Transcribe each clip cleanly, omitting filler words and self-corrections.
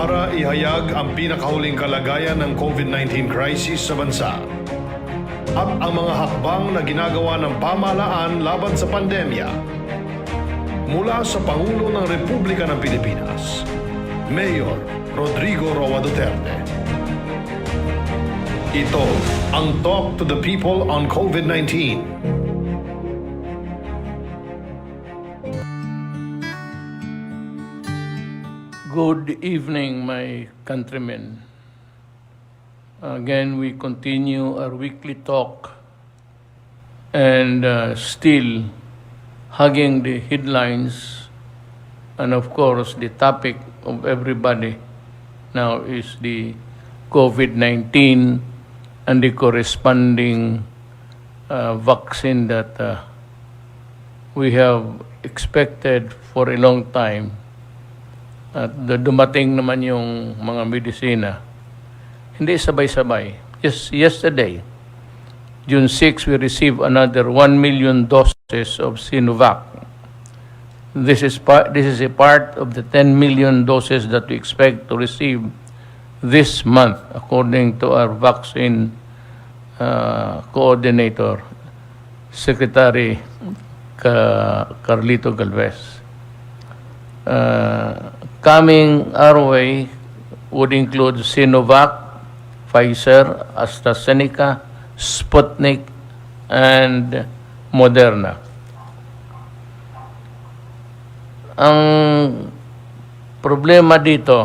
para ihayag ang pinakahuling kalagayan ng COVID-19 crisis sa bansa at ang mga hakbang na ginagawa ng pamahalaan laban sa pandemya. Mula sa Pangulo ng Republika ng Pilipinas, Mayor Rodrigo Duterte. Ito ang Talk to the People on COVID-19. Good evening, my countrymen. Again, we continue our weekly talk and still hugging the headlines, and of course, the topic of everybody now is the COVID-19 and the corresponding vaccine that we have expected for a long time. At dumating naman yung mga medisina. Hindi sabay-sabay. Just yesterday, June 6, we received another 1 million doses of Sinovac. This is a part of the 10 million doses that we expect to receive this month, according to our vaccine coordinator, Secretary Carlito Galvez. Coming our way would include Sinovac, Pfizer, AstraZeneca, Sputnik, and Moderna. Ang problema dito,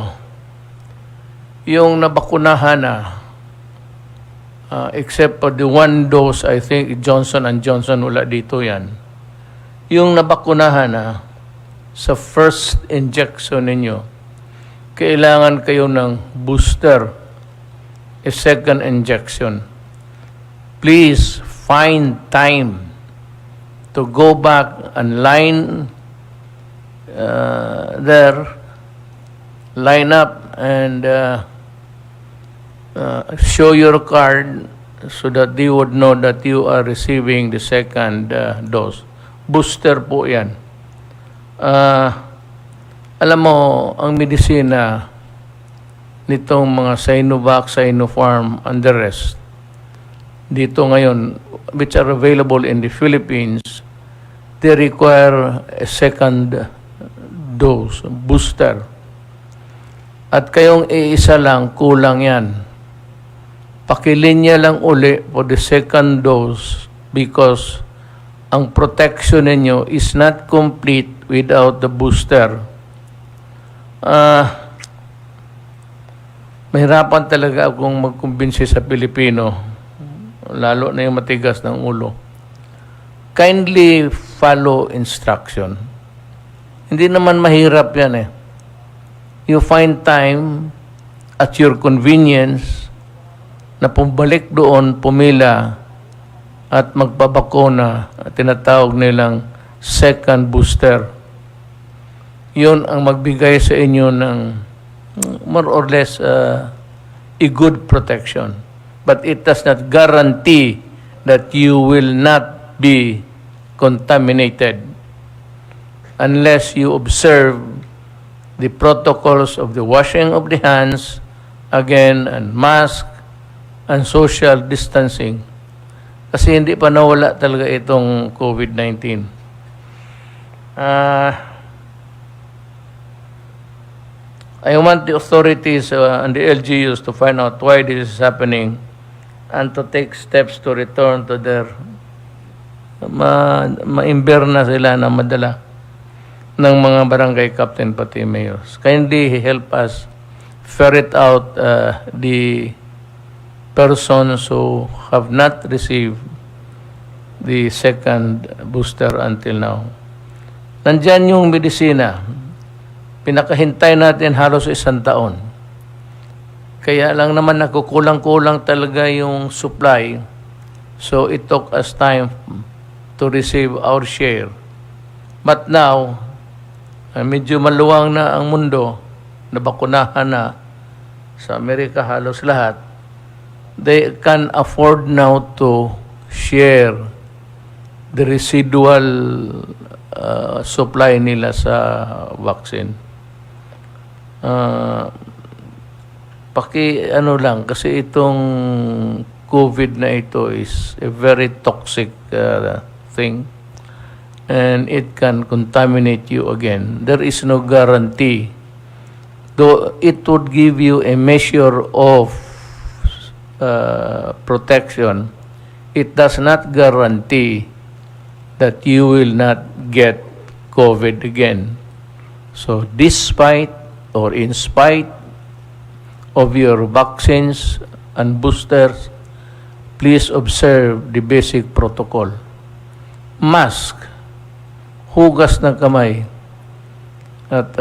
yung nabakunahan na, except for the one dose, I think Johnson & Johnson, wala dito yan. Yung nabakunahan na, sa first injection ninyo, kailangan kayo ng booster, a second injection. Please find time to go back and line up and show your card so that they would know that you are receiving the second dose. Booster po yan. Alam mo, ang medisina nitong mga Sinovac, Sinopharm, and the rest, dito ngayon, which are available in the Philippines, they require a second dose, booster. At kayong iisa lang, kulang yan. Pakilinya lang uli for the second dose because ang protection ninyo is not complete without the booster. Mahirapan talaga akong magkumbinsi sa Pilipino, lalo na yung matigas ng ulo. Kindly follow instruction. Hindi naman mahirap yan eh. You find time at your convenience na pumalik doon, pumila, at magpabakuna, tinatawag nilang second booster. Yun ang magbigay sa inyo ng more or less a good protection. But it does not guarantee that you will not be contaminated unless you observe the protocols of the washing of the hands, again, and mask, and social distancing. Kasi hindi pa nawala talaga itong COVID-19. I want the authorities and the LGUs to find out why this is happening and to take steps to return to their ma-imber na sila na madala ng mga barangay captain pati mayors. Kindly help us ferret out the persons who have not received the second booster until now. Nandyan yung medisina. Pinakahintay natin halos 1 taon. Kaya lang naman nakukulang-kulang talaga yung supply. So it took us time to receive our share. But now, medyo maluwang na ang mundo, nabakunahan na sa Amerika halos lahat. They can afford now to share the residual supply nila sa vaccine. ano lang, kasi itong COVID na ito is a very toxic thing, and it can contaminate you again. There is no guarantee. Though it would give you a measure of protection, it does not guarantee that you will not get COVID again. So despite or in spite of your vaccines and boosters, please observe the basic protocol. Mask, hugas ng kamay, at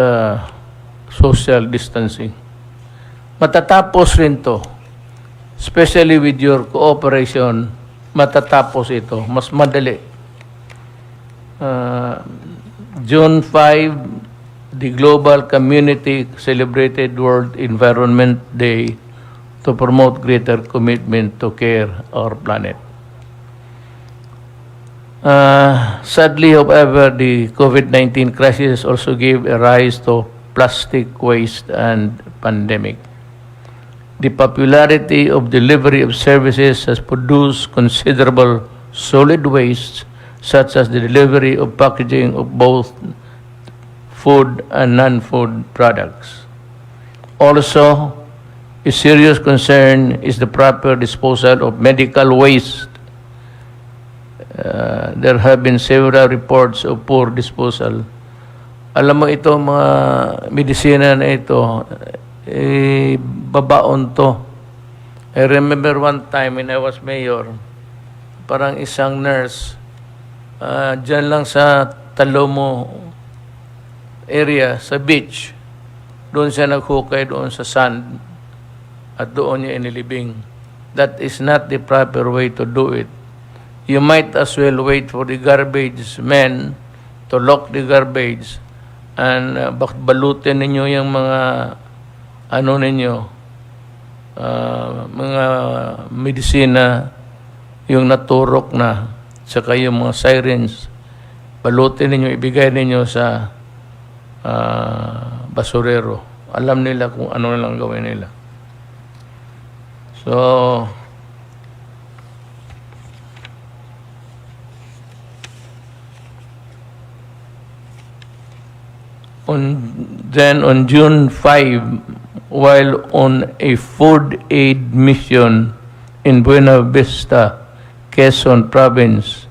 social distancing. Matatapos rin to, especially with your cooperation, matatapos ito, mas madali. June 5, the global community celebrated World Environment Day to promote greater commitment to care our planet. Sadly, however, the COVID-19 crisis also gave a rise to plastic waste and pandemic. The popularity of delivery of services has produced considerable solid waste, such as the delivery of packaging of both food and non-food products. Also, a serious concern is the proper disposal of medical waste. There have been several reports of poor disposal. Alam mo ito, mga medisina na ito, babaon to. I remember one time when I was mayor, parang isang nurse, dyan lang sa Talomo area, sa beach, doon siya naghukay doon sa sand at doon niya inilibing. That is not the proper way to do it. You might as well wait for the garbage men to lock the garbage and balutin ninyo yung mga mga medisina, yung naturok na, saka yung mga sirens, balutin ninyo, ibigay ninyo sa basurero. Alam nila kung ano lang gawin nila. So, on June 5, while on a food aid mission in Buena Vista, Quezon Province,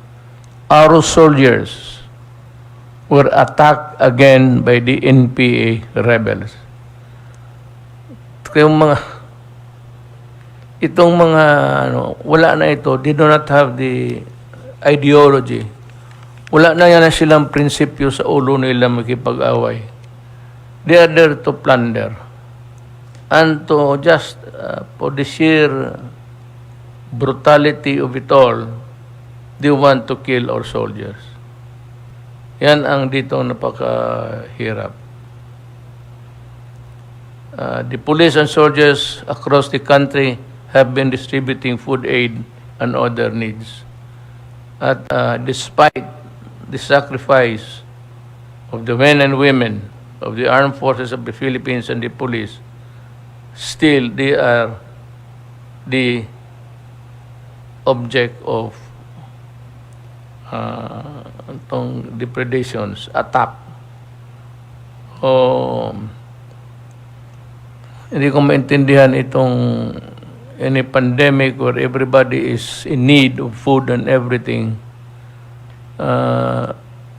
our soldiers were attacked again by the NPA rebels. Itong mga wala na ito, they do not have the ideology. Wala na yan silang prinsipyo sa ulo nila makipag-away. They are there to plunder. And to just, for the sheer brutality of it all, they want to kill our soldiers. Yan ang dito napakahirap. The police and soldiers across the country have been distributing food aid and other needs. At despite the sacrifice of the men and women of the armed forces of the Philippines and the police, still they are the object of itong depredations, attack. Hindi ko maintindihan itong any pandemic where everybody is in need of food and everything.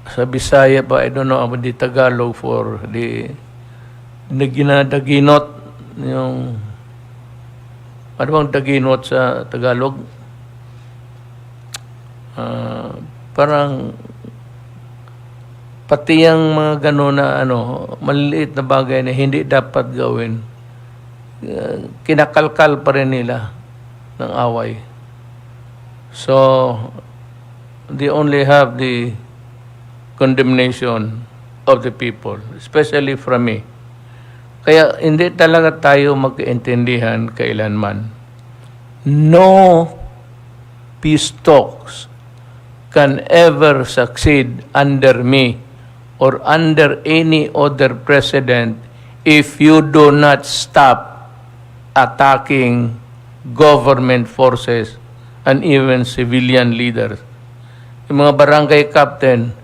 Sa Bisaya pa, I don't know about the Tagalog for the daginot, yung ano bang daginot sa Tagalog? Parang pati yung mga gano'n na maliliit na bagay na hindi dapat gawin, kinakalkal pa rin nila ng away. So, they only have the condemnation of the people, especially from me. Kaya hindi talaga tayo magkaintindihan kailanman. No peace talks can ever succeed under me or under any other president if you do not stop attacking government forces and even civilian leaders. Yung mga barangay captain,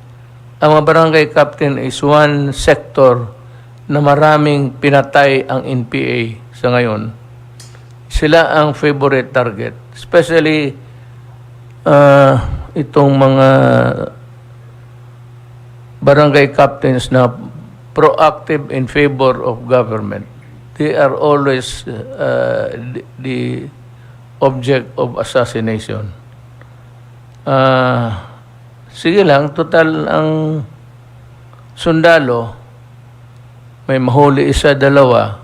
ang mga barangay captain is one sector na maraming pinatay ang NPA sa ngayon. Sila ang favorite target. Especially itong mga barangay captains na proactive in favor of government. They are always the object of assassination. Sige lang, total ang sundalo, may mahuli isa, dalawa,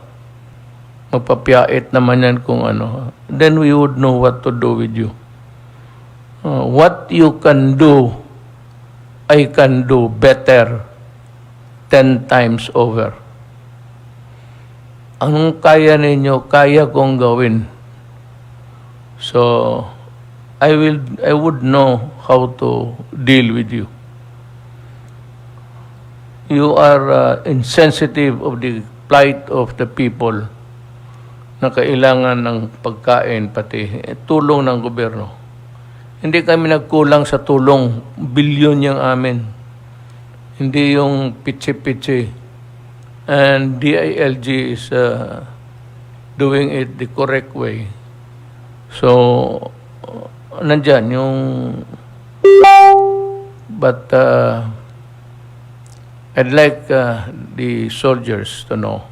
magpapiyait naman yan kung ano. Then we would know what to do with you. What you can do, I can do better 10 times over. Anong kaya ninyo, kaya kong gawin. So, I would know how to deal with you. You are insensitive of the plight of the people na kailangan ng pagkain, pati tulong ng gobyerno. Hindi kami nagkulang sa tulong, bilyon yung amin. Hindi yung pitsi-pitsi. And DILG is doing it the correct way. So, nandyan yung... But I'd like the soldiers to know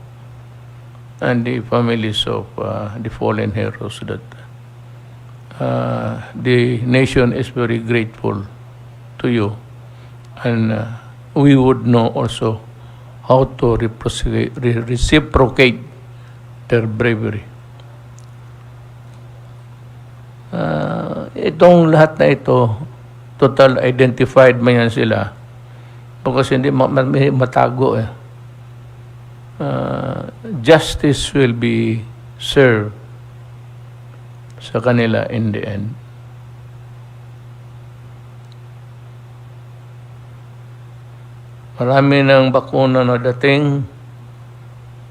and the families of the fallen heroes that the nation is very grateful to you, and we would know also how to reciprocate their bravery. Itong lahat na ito, total identified man yan sila, kasi hindi matago eh. Justice will be served sa kanila in the end. Marami ng bakuna na dating.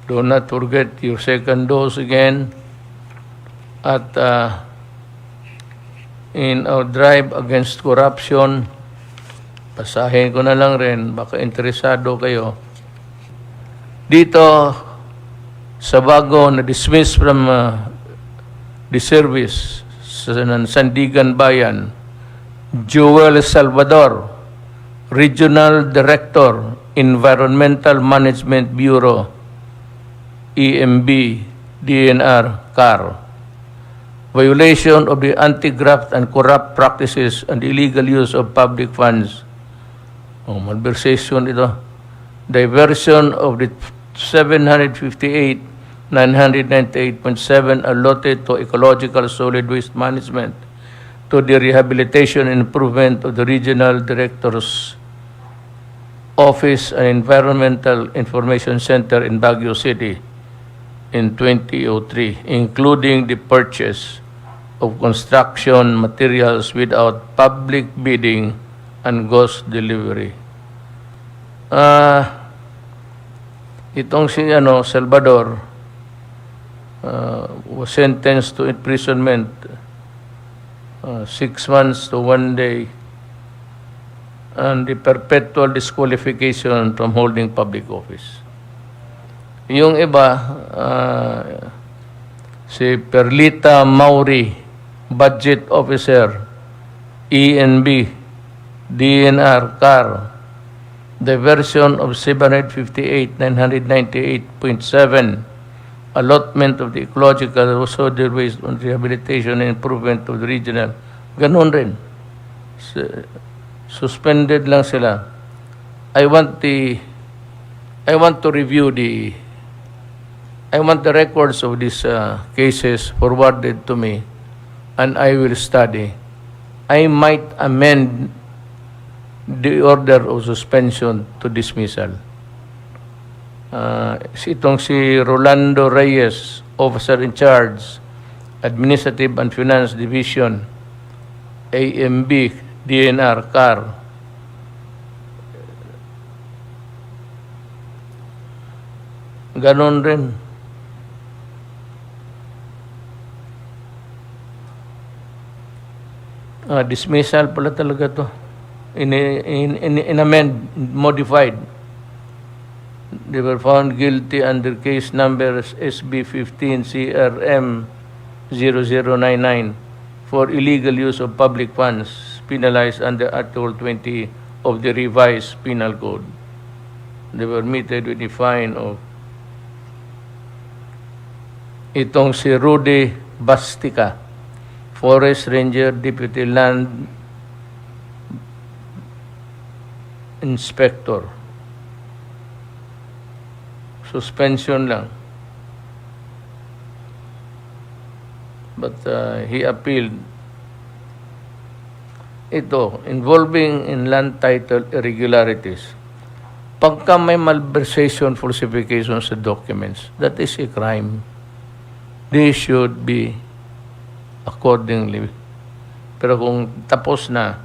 Do not forget your second dose again. At in our drive against corruption, basahin ko na lang rin, baka interesado kayo. Dito, sa bago na dismiss from the service sa Sandigan Bayan, Joel Salvador, Regional Director, Environmental Management Bureau, EMB, DNR, CAR. Violation of the anti-graft and corrupt practices and illegal use of public funds. Malversation ito. Diversion of the 758,998.7 allotted to ecological solid waste management to the rehabilitation and improvement of the Regional Director's Office and Environmental Information Center in Baguio City in 2003, including the purchase of construction materials without public bidding and ghost delivery. Itong si Salvador was sentenced to imprisonment 6 months to 1 day and the perpetual disqualification from holding public office. Yung iba, si Perlita Mauri, Budget Officer, ENB, DNR, CAR, diversion of 758,998.7, allotment of the ecological solid waste on rehabilitation and improvement of the regional. Ganon rin. Suspended lang sila. I want the records of these cases forwarded to me, and I will study. I might amend the order of suspension to dismissal. Itong si Rolando Reyes, Officer in Charge, Administrative and Finance Division, AMB, DNR, CAR. Ganon rin. Dismissal pala talaga to. In-amend, modified. They were found guilty under case number SB 15 CRM 0099 for illegal use of public funds, penalized under Article 20 of the revised penal code. They were meted with a fine of itong si Rudy Bastica, Forest Ranger, Deputy Land Inspector. Suspension lang. But he appealed. Ito, involving in land title irregularities. Pagka may malversation, falsification sa documents, that is a crime. They should be accordingly. Pero kung tapos na,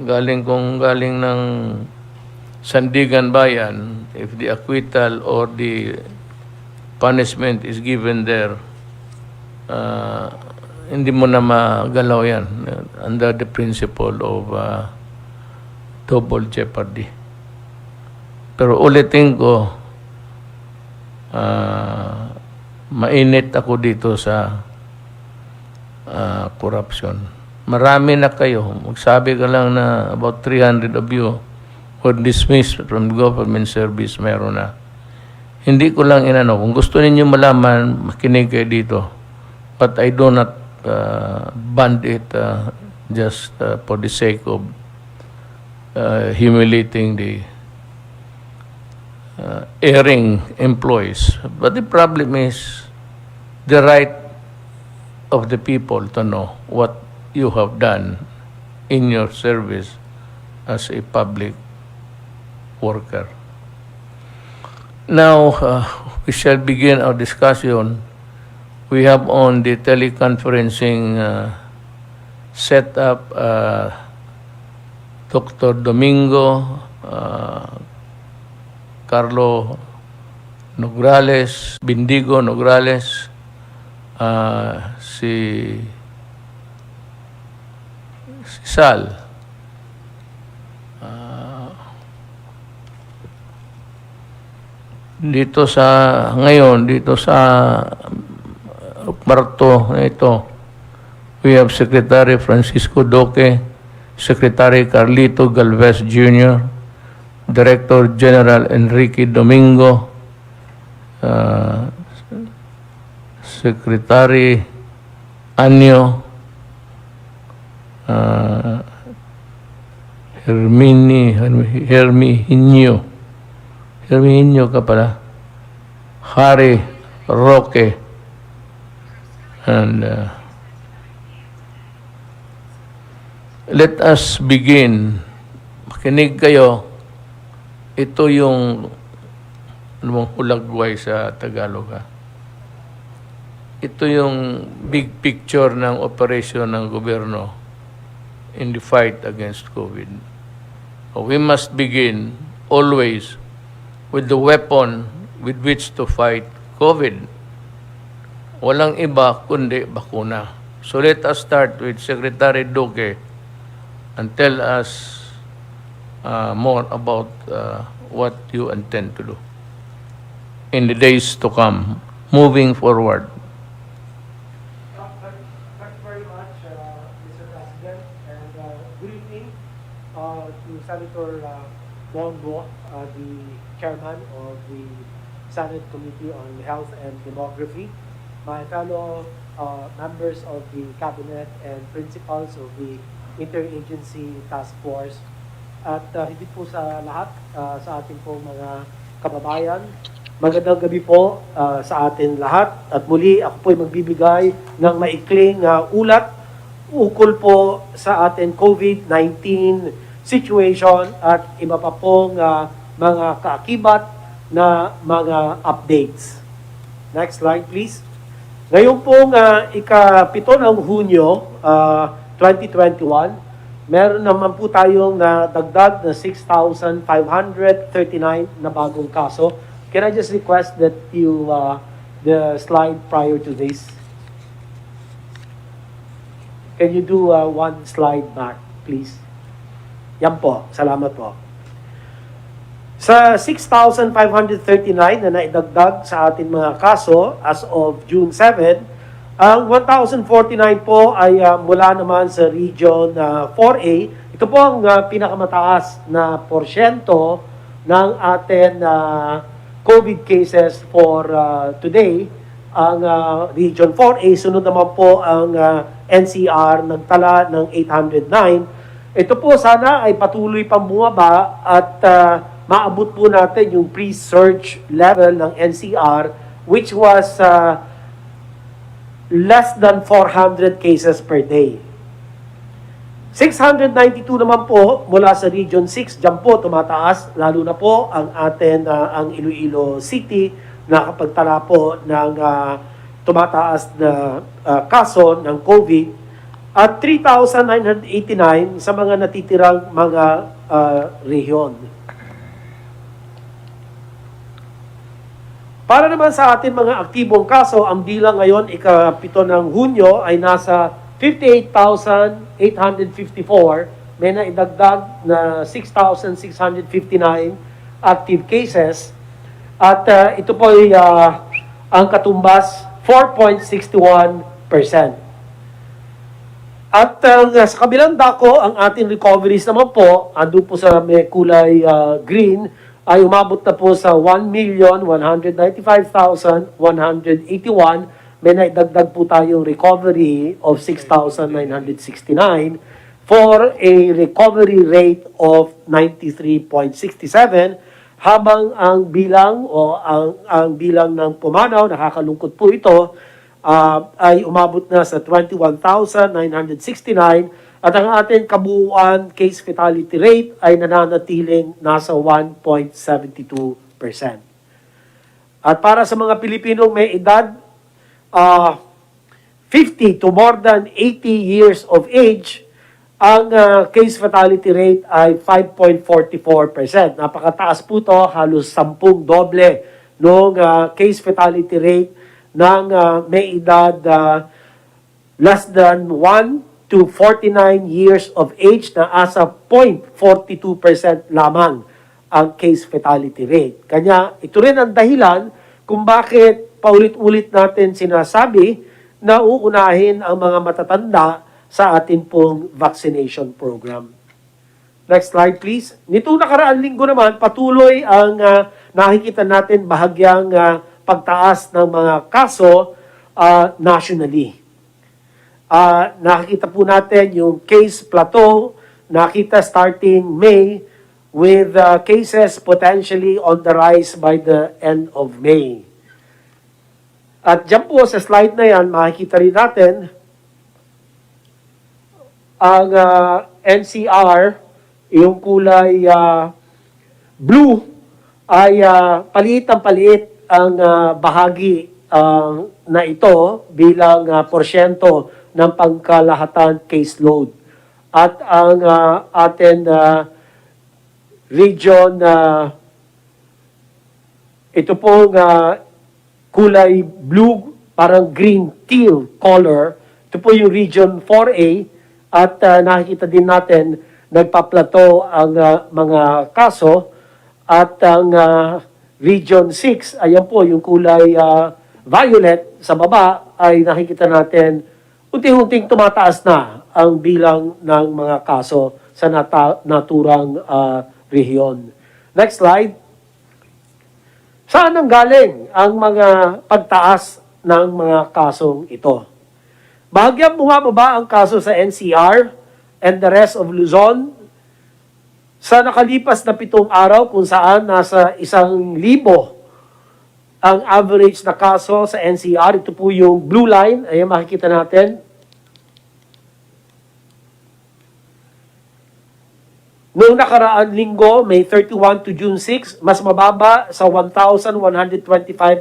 galing ng Sandigan Bayan, if the acquittal or the punishment is given there, hindi mo na magalaw yan under the principle of double jeopardy. Pero ulitin ko, mainit ako dito sa corruption. Marami na kayo. Magsabi ka lang na about 300 of you were dismissed from government service. Meron na. Hindi ko lang inano. Kung gusto ninyo malaman, makinig kayo dito. But I do not band it just for the sake of humiliating the erring employees. But the problem is the right of the people to know what you have done in your service as a public worker. Now, we shall begin our discussion. We have on the teleconferencing set up Dr. Domingo Carlo Nograles, Bindigo Nograles, si Sal, dito sa Marto na ito, we have Secretary Francisco Doque, Secretary Carlito Galvez Jr., Director General Enrique Domingo, Secretary Anyo, Herminio ka pala, Harry Roque, and let us begin. Makinig kayo. Ito yung hulagway sa Tagalog. Ito yung big picture ng operasyon ng gobyerno in the fight against COVID. We must begin always with the weapon with which to fight COVID. Walang iba kundi bakuna. So let us start with Secretary Duque and tell us more about what you intend to do in the days to come, moving forward. Thank you very much, Mr. President, and good evening to Senator Bongo, the chairman of the Senate Committee on Health and Demography, my fellow members of the Cabinet and principals of the Interagency Task Force, at higit po sa lahat sa ating po mga kababayan. Magandang gabi po sa atin lahat. At muli, ako po ay magbibigay ng maikling ulat ukol po sa ating COVID-19 situation at iba pa pong mga kaakibat na mga updates. Next slide, please. Ngayon pong ika-7 ng Hunyo 2021, meron naman po tayong nadagdag na 6,539 na bagong kaso. Can I just request that you, the slide prior to this? Can you do one slide back, please? Yan po. Salamat po. Sa 6,539 na naidagdag sa ating mga kaso as of June 7, ang 1,049 po ay mula naman sa Region 4A. Ito po ang pinakamataas na porsyento ng ating COVID cases for today. Ang Region 4A, sunod naman po ang NCR, nagtala ng 809. Ito po sana ay patuloy pang bumaba at maabot po natin yung pre-surge level ng NCR, which was less than 400 cases per day. 692 naman po mula sa Region 6, dyan po tumataas, lalo na po ang atin, ang Iloilo City, nakapagtala po ng tumataas na kaso ng COVID, at 3,989 sa mga natitirang mga rehiyon. Para naman sa ating mga aktibong kaso, ang bilang ngayon, ika-7 ng Hunyo, ay nasa 58,854. May naidagdag na 6,659 active cases. At ito po ay ang katumbas, 4.61%. At sa kabilang dako, ang ating recoveries naman po, ando po sa may kulay green, ay umabot na po sa 1,195,181. May naidagdag po tayong recovery of 6,969 for a recovery rate of 93.67, habang ang bilang o ang bilang ng pumanaw, nakakalungkot po ito, ay umabot na sa 21,969, at ang ating kabuuan case fatality rate ay nananatiling nasa 1.72%. At para sa mga Pilipinong may edad 50 to more than 80 years of age, ang case fatality rate ay 5.44%. Napakataas po ito, halos 10 doble noong case fatality rate ng may edad less than 1 to 49 years of age, na asa 0.42% lamang ang case fatality rate. Kanya ito rin ang dahilan kung bakit paulit-ulit natin sinasabi na uunahin ang mga matatanda sa atin pong vaccination program. Next slide please. Nitong nakaraang linggo naman, patuloy ang nakikita natin bahagyang pagtaas ng mga kaso nationally. Nakikita po natin yung case plateau, nakita starting May, with cases potentially on the rise by the end of May. At dyan po sa slide na yan, makikita rin natin ang NCR, yung kulay blue, ay paliit ang bahagi na ito bilang porsyento ng pangkalahatan caseload. At ang atin region ito pong kulay blue, parang green teal color, ito po yung region 4A, at nakikita din natin nagpaplato ang mga kaso, at ang region 6, ayan po yung kulay violet sa baba, ay nakikita natin unti-unting tumataas na ang bilang ng mga kaso sa naturang rehiyon. Next slide. Saan ang galing ang mga pagtaas ng mga kasong ito? Bahagyang bumababa ang kaso sa NCR and the rest of Luzon sa nakalipas na 7 araw, kung saan nasa 1,000 ang average na kaso sa NCR. Ito po yung blue line. Ayan, makikita natin. Noong nakaraan linggo, May 31 to June 6, mas mababa sa 1,125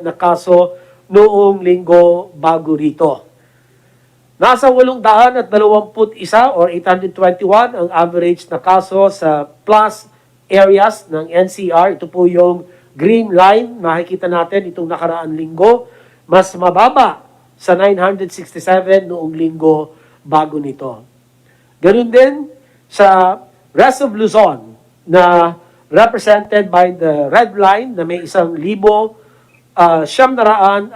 na kaso noong linggo bago rito. Nasa 821 or 821 ang average na kaso sa plus areas ng NCR. Ito po yung green line, makikita natin itong nakaraan linggo, mas mababa sa 967 noong linggo bago nito. Ganun din sa rest of Luzon na represented by the red line na may 1,731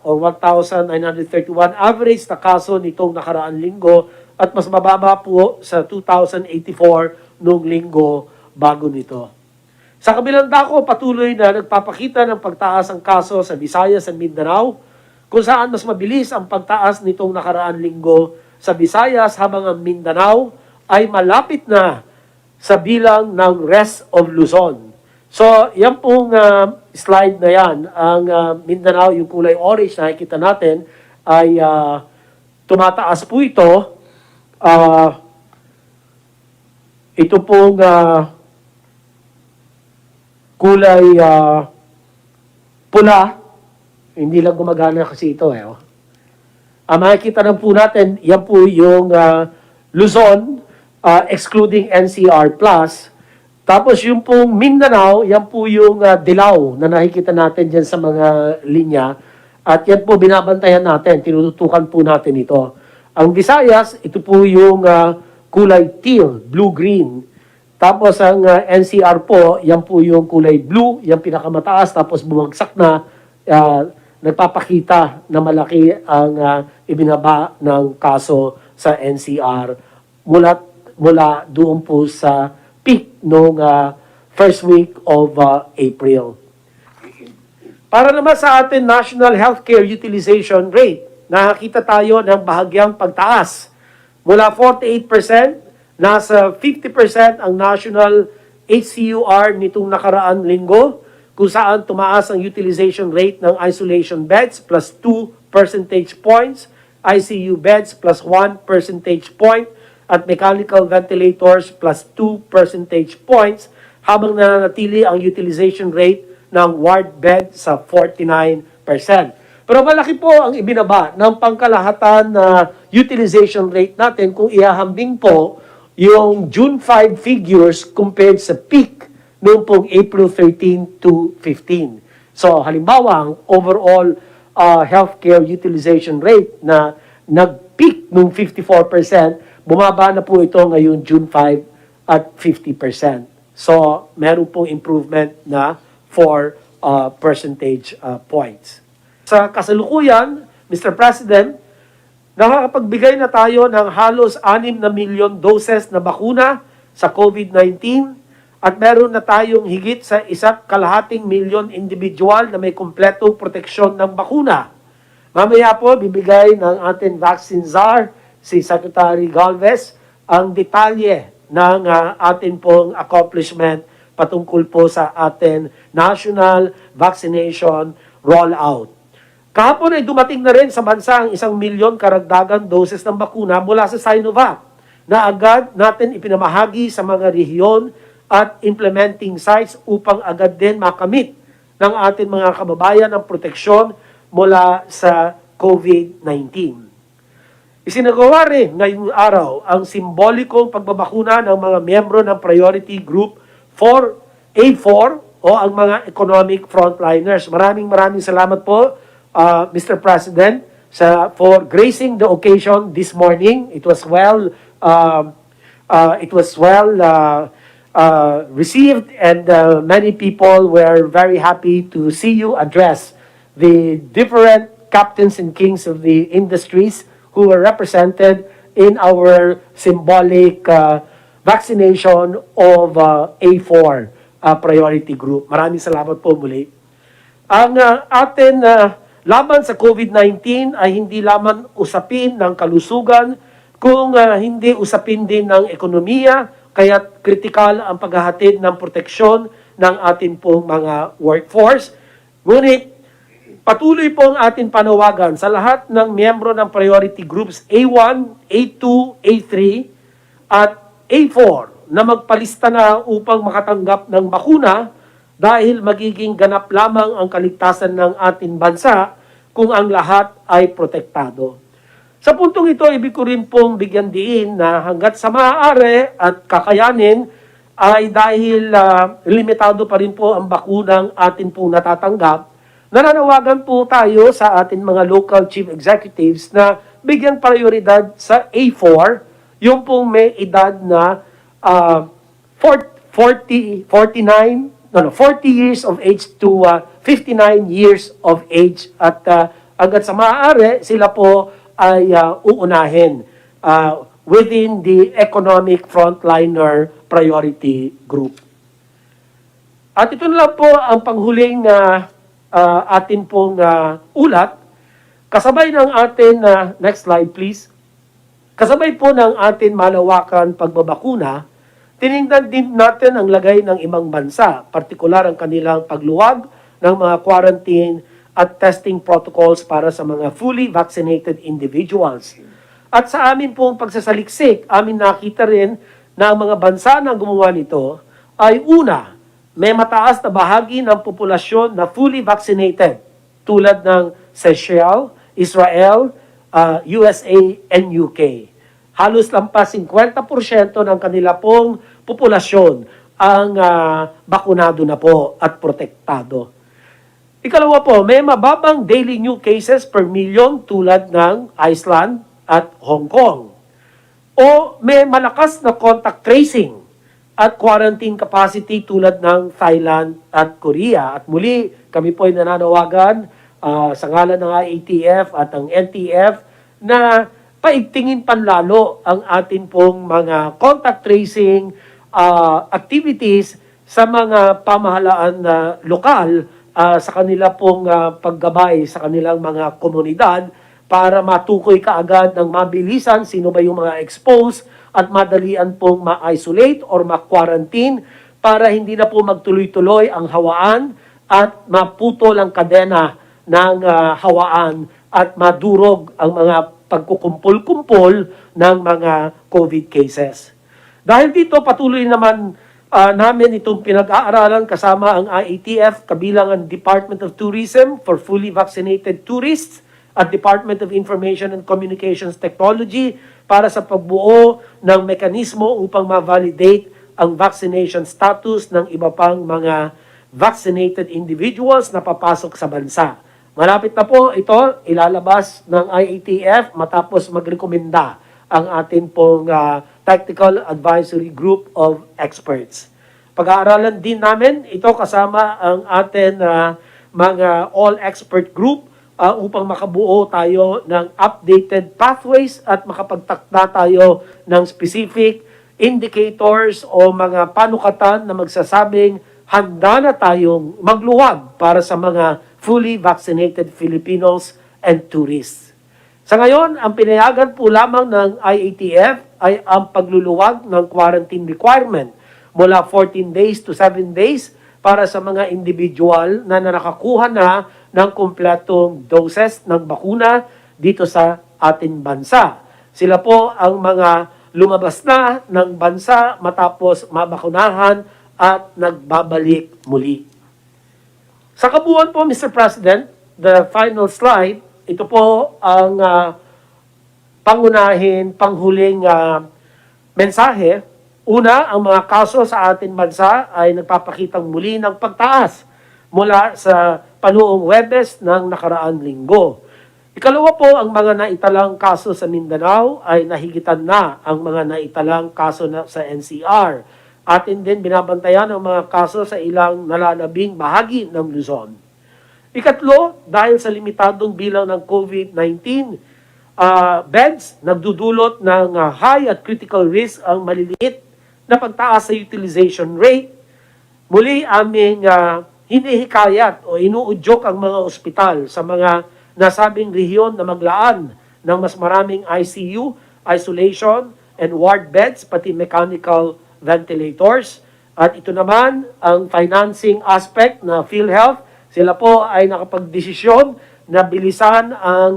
or 1,931 average na kaso nitong nakaraang linggo at mas mababa po sa 2,084 noong linggo bago nito. Sa kabilang dako, patuloy na nagpapakita ng pagtaas ang kaso sa Visayas at Mindanao, kung saan mas mabilis ang pagtaas nitong nakaraang linggo sa Visayas habang ang Mindanao ay malapit na sa bilang ng rest of Luzon. So, yan pong slide na yan, ang Mindanao, yung kulay orange na nakikita natin, ay tumataas po ito. Ito pong kulay pula, hindi lang gumagana kasi ito. Makikita na po natin, yan po yung Luzon, excluding NCR+. Tapos yung pong Mindanao, yan po yung dilaw na nakikita natin dyan sa mga linya. At yan po binabantayan natin, tinututukan po natin ito. Ang Visayas, ito po yung kulay teal, blue-green. Tapos ang NCR po, yan po yung kulay blue, yung pinakamataas. Tapos bumagsak na, nagpapakita na malaki ang ibinaba ng kaso sa NCR mula doon po sa peak noong first week of April. Para naman sa ating national healthcare utilization rate, nakakita tayo ng bahagyang pagtaas. Mula 48%, nasa 50% ang national HCUR nitong nakaraang linggo, kung saan tumaas ang utilization rate ng isolation beds plus 2 percentage points, ICU beds plus 1 percentage point, at mechanical ventilators plus 2 percentage points, habang nananatili ang utilization rate ng ward bed sa 49%. Pero malaki po ang ibinaba ng pangkalahatan na utilization rate natin kung ihahambing po yung June 5 figures compared sa peak noong pong April 13 to 15. So halimbawa, ang overall healthcare utilization rate na nag-peak noong 54%, bumaba na po ito ngayon June 5 at 50%. So, meron pong improvement na 4 percentage points. Sa kasalukuyan, Mr. President, nakakapagbigay na tayo ng halos 6 na milyon doses na bakuna sa COVID-19 at meron na tayong higit sa 1.5 milyon individual na may kumpletong proteksyon ng bakuna. Mamaya po, bibigay ng ating vaccine czar, si Secretary Galvez, ang detalye ng atin pong accomplishment patungkol po sa atin national vaccination rollout. Kahapon ay dumating na rin sa bansa ang 1 milyon karagdagang doses ng bakuna mula sa Sinovac na agad natin ipinamahagi sa mga rehiyon at implementing sites upang agad din makamit ng ating mga kababayan ang proteksyon mula sa COVID-19. Isinagawa rin ngayong araw ang simbolikong pagbabakuna ng mga miyembro ng Priority Group 4A4 o ang mga economic frontliners. Maraming salamat po, Mr. President, for gracing the occasion this morning. It was well received, and many people were very happy to see you address the different captains and kings of the industries who were represented in our symbolic vaccination of A4 priority group. Maraming salamat po muli. Ang atin laban sa COVID-19 ay hindi lamang usapin ng kalusugan, kung hindi usapin din ng ekonomiya, kaya kritikal ang paghahatid ng proteksyon ng atin pong mga workforce. Ngunit patuloy po ang ating panawagan sa lahat ng miyembro ng priority groups A1, A2, A3 at A4 na magpalista na upang makatanggap ng bakuna dahil magiging ganap lamang ang kaligtasan ng ating bansa kung ang lahat ay protektado. Sa puntong ito, ibig ko rin pong bigyan diin na hanggat sa maaari at kakayanin ay dahil limitado pa rin po ang bakunang atin pong natatanggap, nananawagan po tayo sa ating mga local chief executives na bigyan prioridad sa A4, yung pong may edad na 40 years of age to 59 years of age. At hanggat sa maaari, sila po ay uunahin within the economic frontliner priority group. At ito na lang po ang panghuling atin pong ulat. Kasabay ng atin, next slide please. Kasabay po ng atin malawakan pagbabakuna, tinignan din natin ang lagay ng ibang bansa, partikular ang kanilang pagluwag ng mga quarantine at testing protocols para sa mga fully vaccinated individuals. At sa amin pong pagsasaliksik, amin nakita rin na ang mga bansa na gumawa nito ay una, may mataas na bahagi ng populasyon na fully vaccinated tulad ng Seychelles, Israel, USA, and UK. Halos lampas 50% ng kanila pong populasyon ang bakunado na po at protektado. Ikalawa po, may mababang daily new cases per million tulad ng Iceland at Hong Kong. O may malakas na contact tracing at quarantine capacity tulad ng Thailand at Korea. At muli, kami po ay nananawagan sa ngalan ng IATF at ang NTF na paigtingin panlalo ang atin pong mga contact tracing activities sa mga pamahalaan na lokal sa kanila pong paggabay sa kanilang mga komunidad para matukoy kaagad ng mabilisan sino ba yung mga exposed at madalian pong ma-isolate or ma-quarantine para hindi na po magtuloy-tuloy ang hawaan at maputol ang kadena ng hawaan at madurog ang mga pagkukumpul-kumpol ng mga COVID cases. Dahil dito, patuloy naman namin itong pinag-aaralan kasama ang IATF, kabilang ang Department of Tourism for fully vaccinated tourists at Department of Information and Communications Technology para sa pagbuo ng mekanismo upang ma-validate ang vaccination status ng iba pang mga vaccinated individuals na papasok sa bansa. Malapit na po ito, ilalabas ng IATF matapos magrekomenda ang atin pong Technical Advisory Group of Experts. Pag-aaralan din namin ito kasama ang atin mga all-expert group upang makabuo tayo ng updated pathways at makapagtakda tayo ng specific indicators o mga panukatan na magsasabing handa na tayong magluwag para sa mga fully vaccinated Filipinos and tourists. Sa ngayon, ang pinayagan po lamang ng IATF ay ang pagluluwag ng quarantine requirement mula 14 days to 7 days para sa mga individual na nakakuha na ng kumpletong doses ng bakuna dito sa ating bansa. Sila po ang mga lumabas na ng bansa matapos mabakunahan at nagbabalik muli. Sa kabuuan po, Mr. President, the final slide, ito po ang panghuling mensahe. Una, ang mga kaso sa ating bansa ay nagpapakitang muli ng pagtaas mula sa panuong Huwebes ng nakaraang linggo. Ikalawa po, ang mga naitalang kaso sa Mindanao ay nahigitan na ang mga naitalang kaso sa NCR. Atin din binabantayan ang mga kaso sa ilang nalalabing bahagi ng Luzon. Ikatlo, dahil sa limitadong bilang ng COVID-19 beds, nagdudulot ng high at critical risk ang maliliit na pagtaas sa utilization rate. Muli aming hinihikayat o inuudyok ang mga ospital sa mga nasabing rehiyon na maglaan ng mas maraming ICU, isolation, and ward beds, pati mechanical ventilators. At ito naman, ang financing aspect na PhilHealth, sila po ay nakapagdesisyon na bilisan ang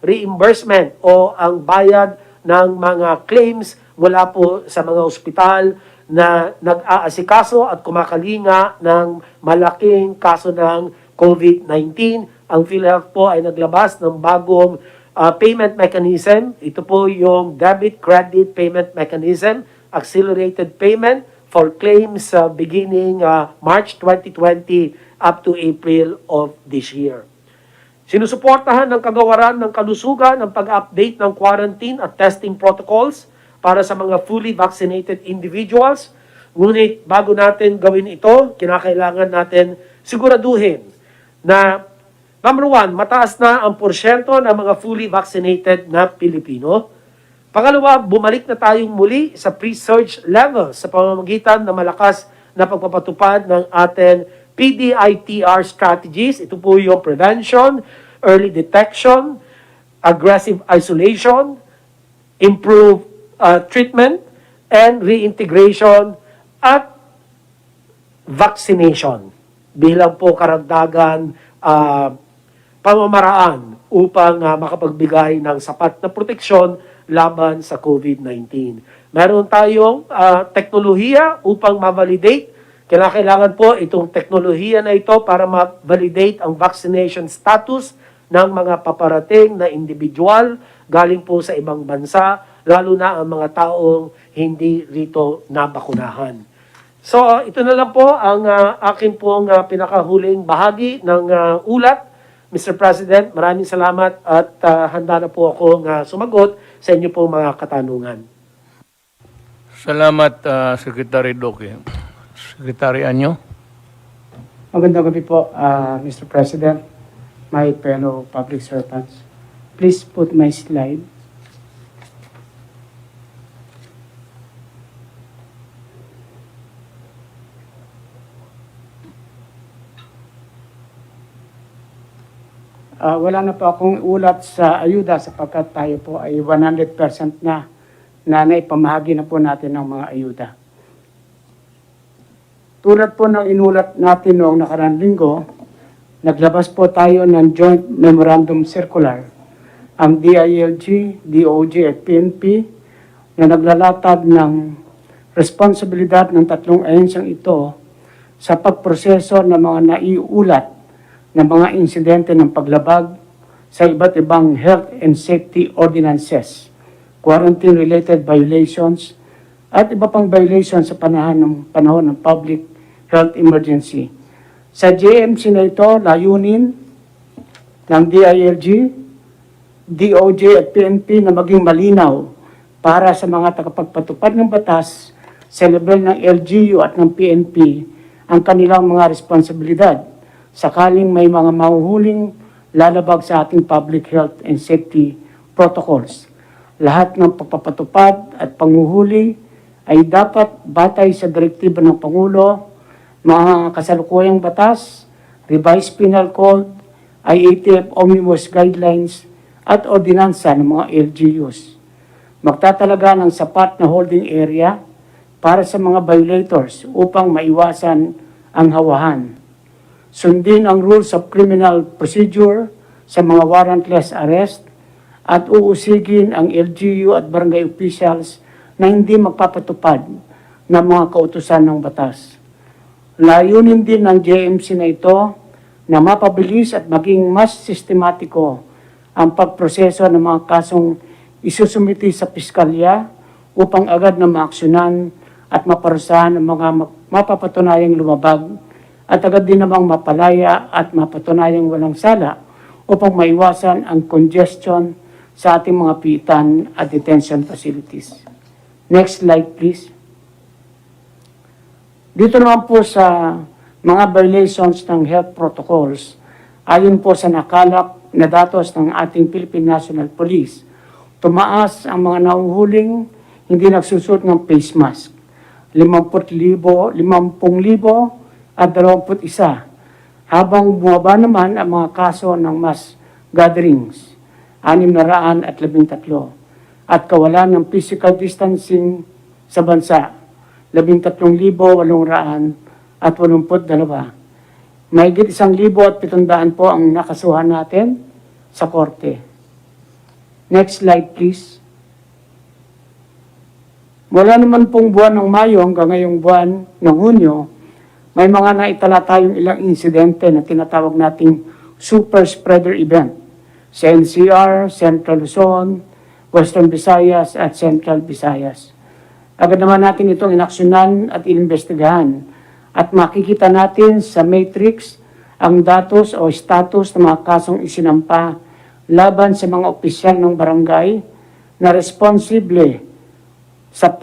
reimbursement o ang bayad ng mga claims mula po sa mga ospital na nag-aasikaso at kumakalinga ng malaking kaso ng COVID-19. Ang PhilHealth po ay naglabas ng bagong payment mechanism. Ito po yung debit-credit payment mechanism, accelerated payment for claims beginning March 2020 up to April of this year. Sinusuportahan ng kagawaran ng kalusugan ang pag-update ng quarantine at testing protocols para sa mga fully vaccinated individuals. Ngunit bago natin gawin ito, kinakailangan natin siguraduhin na number one, mataas na ang porsyento ng mga fully vaccinated na Pilipino. Pangalawa, bumalik na tayong muli sa pre-surge level sa pamamagitan ng malakas na pagpapatupad ng ating PDITR strategies. Ito po yung prevention, early detection, aggressive isolation, improved treatment, and reintegration at vaccination bilang po karagdagan pamamaraan upang makapagbigay ng sapat na proteksyon laban sa COVID-19. Meron tayong teknolohiya upang ma-validate. Kailangan po itong teknolohiya na ito para ma-validate ang vaccination status ng mga paparating na individual galing po sa ibang bansa, lalo na ang mga taong hindi rito nabakunahan. So, ito na lang po ang akin pong pinakahuling bahagi ng ulat. Mr. President, maraming salamat at handa na po akong sumagot sa inyo pong mga katanungan. Salamat, Secretary Duque. Secretary Anyo? Magandang gabi po, Mr. President, my fellow public servants. Please put my slide. Wala na po akong ulat sa ayuda sapagkat tayo po ay 100% na naipamahagi na po natin ng mga ayuda. Tulad po ng inulat natin noong nakaraang linggo, naglabas po tayo ng Joint Memorandum Circular, ang DILG, DOJ at PNP, na naglalatag ng responsibilidad ng tatlong ahensyang ito sa pagproseso ng mga naiulat ng mga insidente ng paglabag sa iba't ibang health and safety ordinances, quarantine-related violations, at iba pang violations sa panahon ng public health emergency. Sa JMC na ito, layunin ng DILG, DOJ at PNP na maging malinaw para sa mga tagapagpatupad ng batas sa level ng LGU at ng PNP ang kanilang mga responsibilidad sakaling may mga mahuhuling lalabag sa ating public health and safety protocols. Lahat ng pagpapatupad at panguhuli ay dapat batay sa direktiba ng Pangulo, mga kasalukuyang batas, revised penal code, IATF Omnibus Guidelines, at ordinansa ng mga LGUs. Magtatalaga ng sapat na holding area para sa mga violators upang maiwasan ang hawahan. Sundin ang rules of criminal procedure sa mga warrantless arrest at uusigin ang LGU at barangay officials na hindi magpapatupad ng mga kautusan ng batas. Layunin din ng JMC na ito na mapabilis at maging mas sistematiko ang pagproseso ng mga kasong isusumiti sa piskalya upang agad na maaksyonan at maparusahan ang mga mapapatunayang lumabag at agad din namang mapalaya at mapatunayang walang sala upang maiwasan ang congestion sa ating mga piitan at detention facilities. Next slide, please. Dito naman po sa mga violations ng health protocols, ayon po sa nakalap na datos ng ating Philippine National Police, tumaas ang mga nahuhuling hindi nagsusuot ng face mask. 50,000 at 21, habang bumaba naman ang mga kaso ng mass gatherings, 613, at kawalan ng physical distancing sa bansa, 13,882. Mahigit 1,700 po ang nakasuhan natin sa korte. Next slide, please. Wala naman pong buwan ng Mayo hanggang ngayong buwan ng Hunyo, may mga naitala tayong ilang insidente na tinatawag nating super spreader event sa NCR, Central Luzon, Western Visayas at Central Visayas. Agad naman natin itong inaksyonan at inimbestigahan at makikita natin sa matrix ang datos o status ng mga kasong isinampa laban sa mga opisyal ng barangay na responsible sa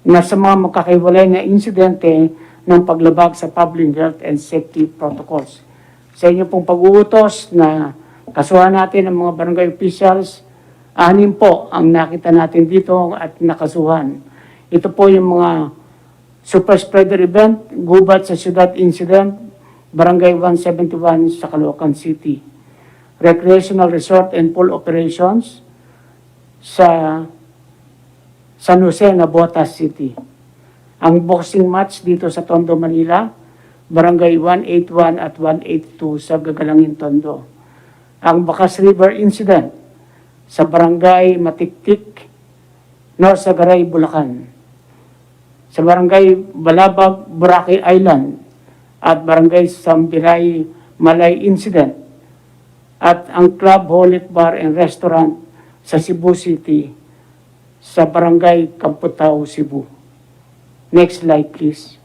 sa mga magkakaiwalay na insidente ng paglabag sa public health and safety protocols. Sa inyo pong pag-uutos na kasuhan natin ang mga barangay officials, 6 po ang nakita natin dito at nakasuhan. Ito po yung mga super spreader event, gubat sa syudad incident, Barangay 171 sa Caloocan City. Recreational resort and pool operations sa San Jose, Nabotas City. Ang boxing match dito sa Tondo, Manila, Barangay 181 at 182 sa Gagalangin, Tondo. Ang Bacas River Incident sa Barangay Matiktik, North Sagaray, Bulacan. Sa Barangay Balabag, Boracay Island at Barangay Sambiray, Malay Incident. At ang Club Holit Bar and Restaurant sa Cebu City sa Barangay Kamputao, Cebu. Next slide, please.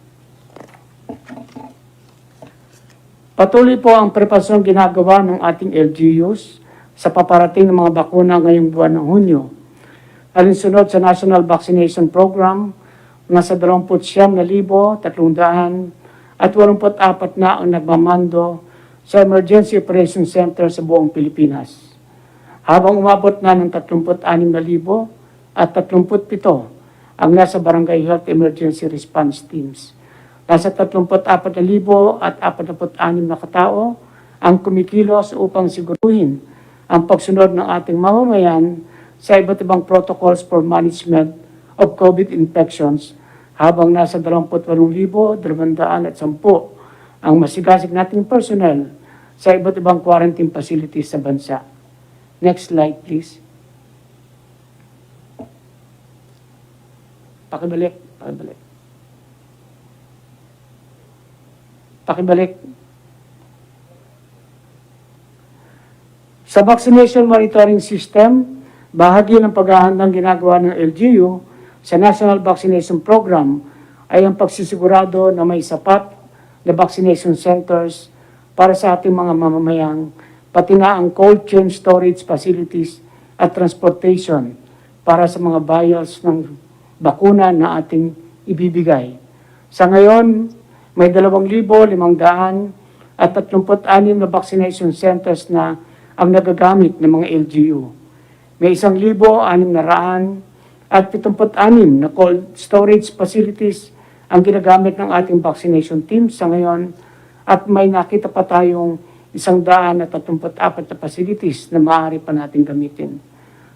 Patuloy po ang preparasyon ginagawa ng ating LGUs sa paparating ng mga bakuna ngayong buwan ng Hunyo. Alinsunod sa National Vaccination Program, nasa 29,384 na ang nagmamando sa Emergency Operation Center sa buong Pilipinas. Habang umabot na ng 36,037 ang nasa Barangay Health Emergency Response Teams. Nasa 34,046 na katao ang kumikilos upang siguruhin ang pagsunod ng ating mamamayan sa iba't ibang protocols for management of COVID infections, habang nasa 28,210 ang masigasig nating personnel sa iba't ibang quarantine facilities sa bansa. Next slide, please. Pakibalik. Sa vaccination monitoring system, bahagi ng paghahandang ginagawa ng LGU sa National Vaccination Program ay ang pagsisigurado na may sapat na vaccination centers para sa ating mga mamamayang, pati na ang cold chain storage facilities at transportation para sa mga vials ng bakuna na ating ibibigay. Sa ngayon, may 2,536 na vaccination centers na ang nagagamit ng mga LGU. May 1,676 na cold storage facilities ang ginagamit ng ating vaccination team sa ngayon, at may nakita pa tayong 134 na facilities na maaari pa natin gamitin.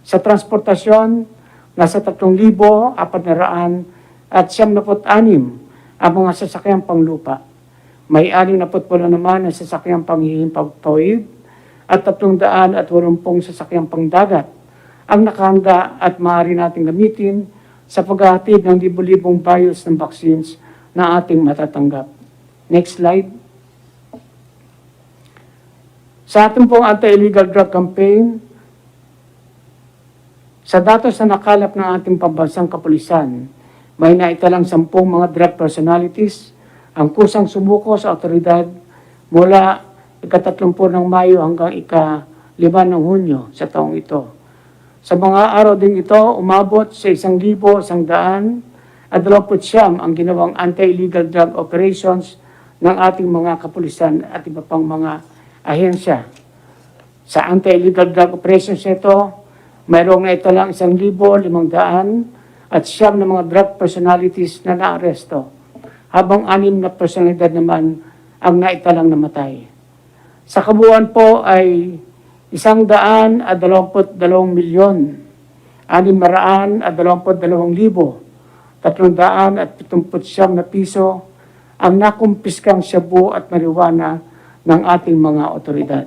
Sa transportasyon, nasa 3,476 ang mga sasakyang panglupa. May 68 naman na sasakyang panghihimpapawid at 380 sasakyang pangdagat ang nakahanda at maaari natin gamitin sa paghahatid ng libo-libong vials ng vaccines na ating matatanggap. Next slide. Sa ating pong anti-illegal drug campaign, sa datos na nakalap ng ating pambansang kapulisan, may naitalang 10 mga drug personalities ang kusang sumuko sa otoridad mula ika-30 ng Mayo hanggang ika-5 ng Hunyo sa taong ito. Sa mga araw din ito, umabot sa 1,129 ang ginawang anti-illegal drug operations ng ating mga kapulisan at iba pang mga ahensya. Sa anti-illegal drug operations ito, mayroong naitalang 1,500 at 9 na mga drug personalities na naaresto, habang 6 na personalidad naman ang naitalang namatay. Sa kabuuan po ay 122,622,379 na piso ang nakumpiskang shabu at marijuana ng ating mga otoridad.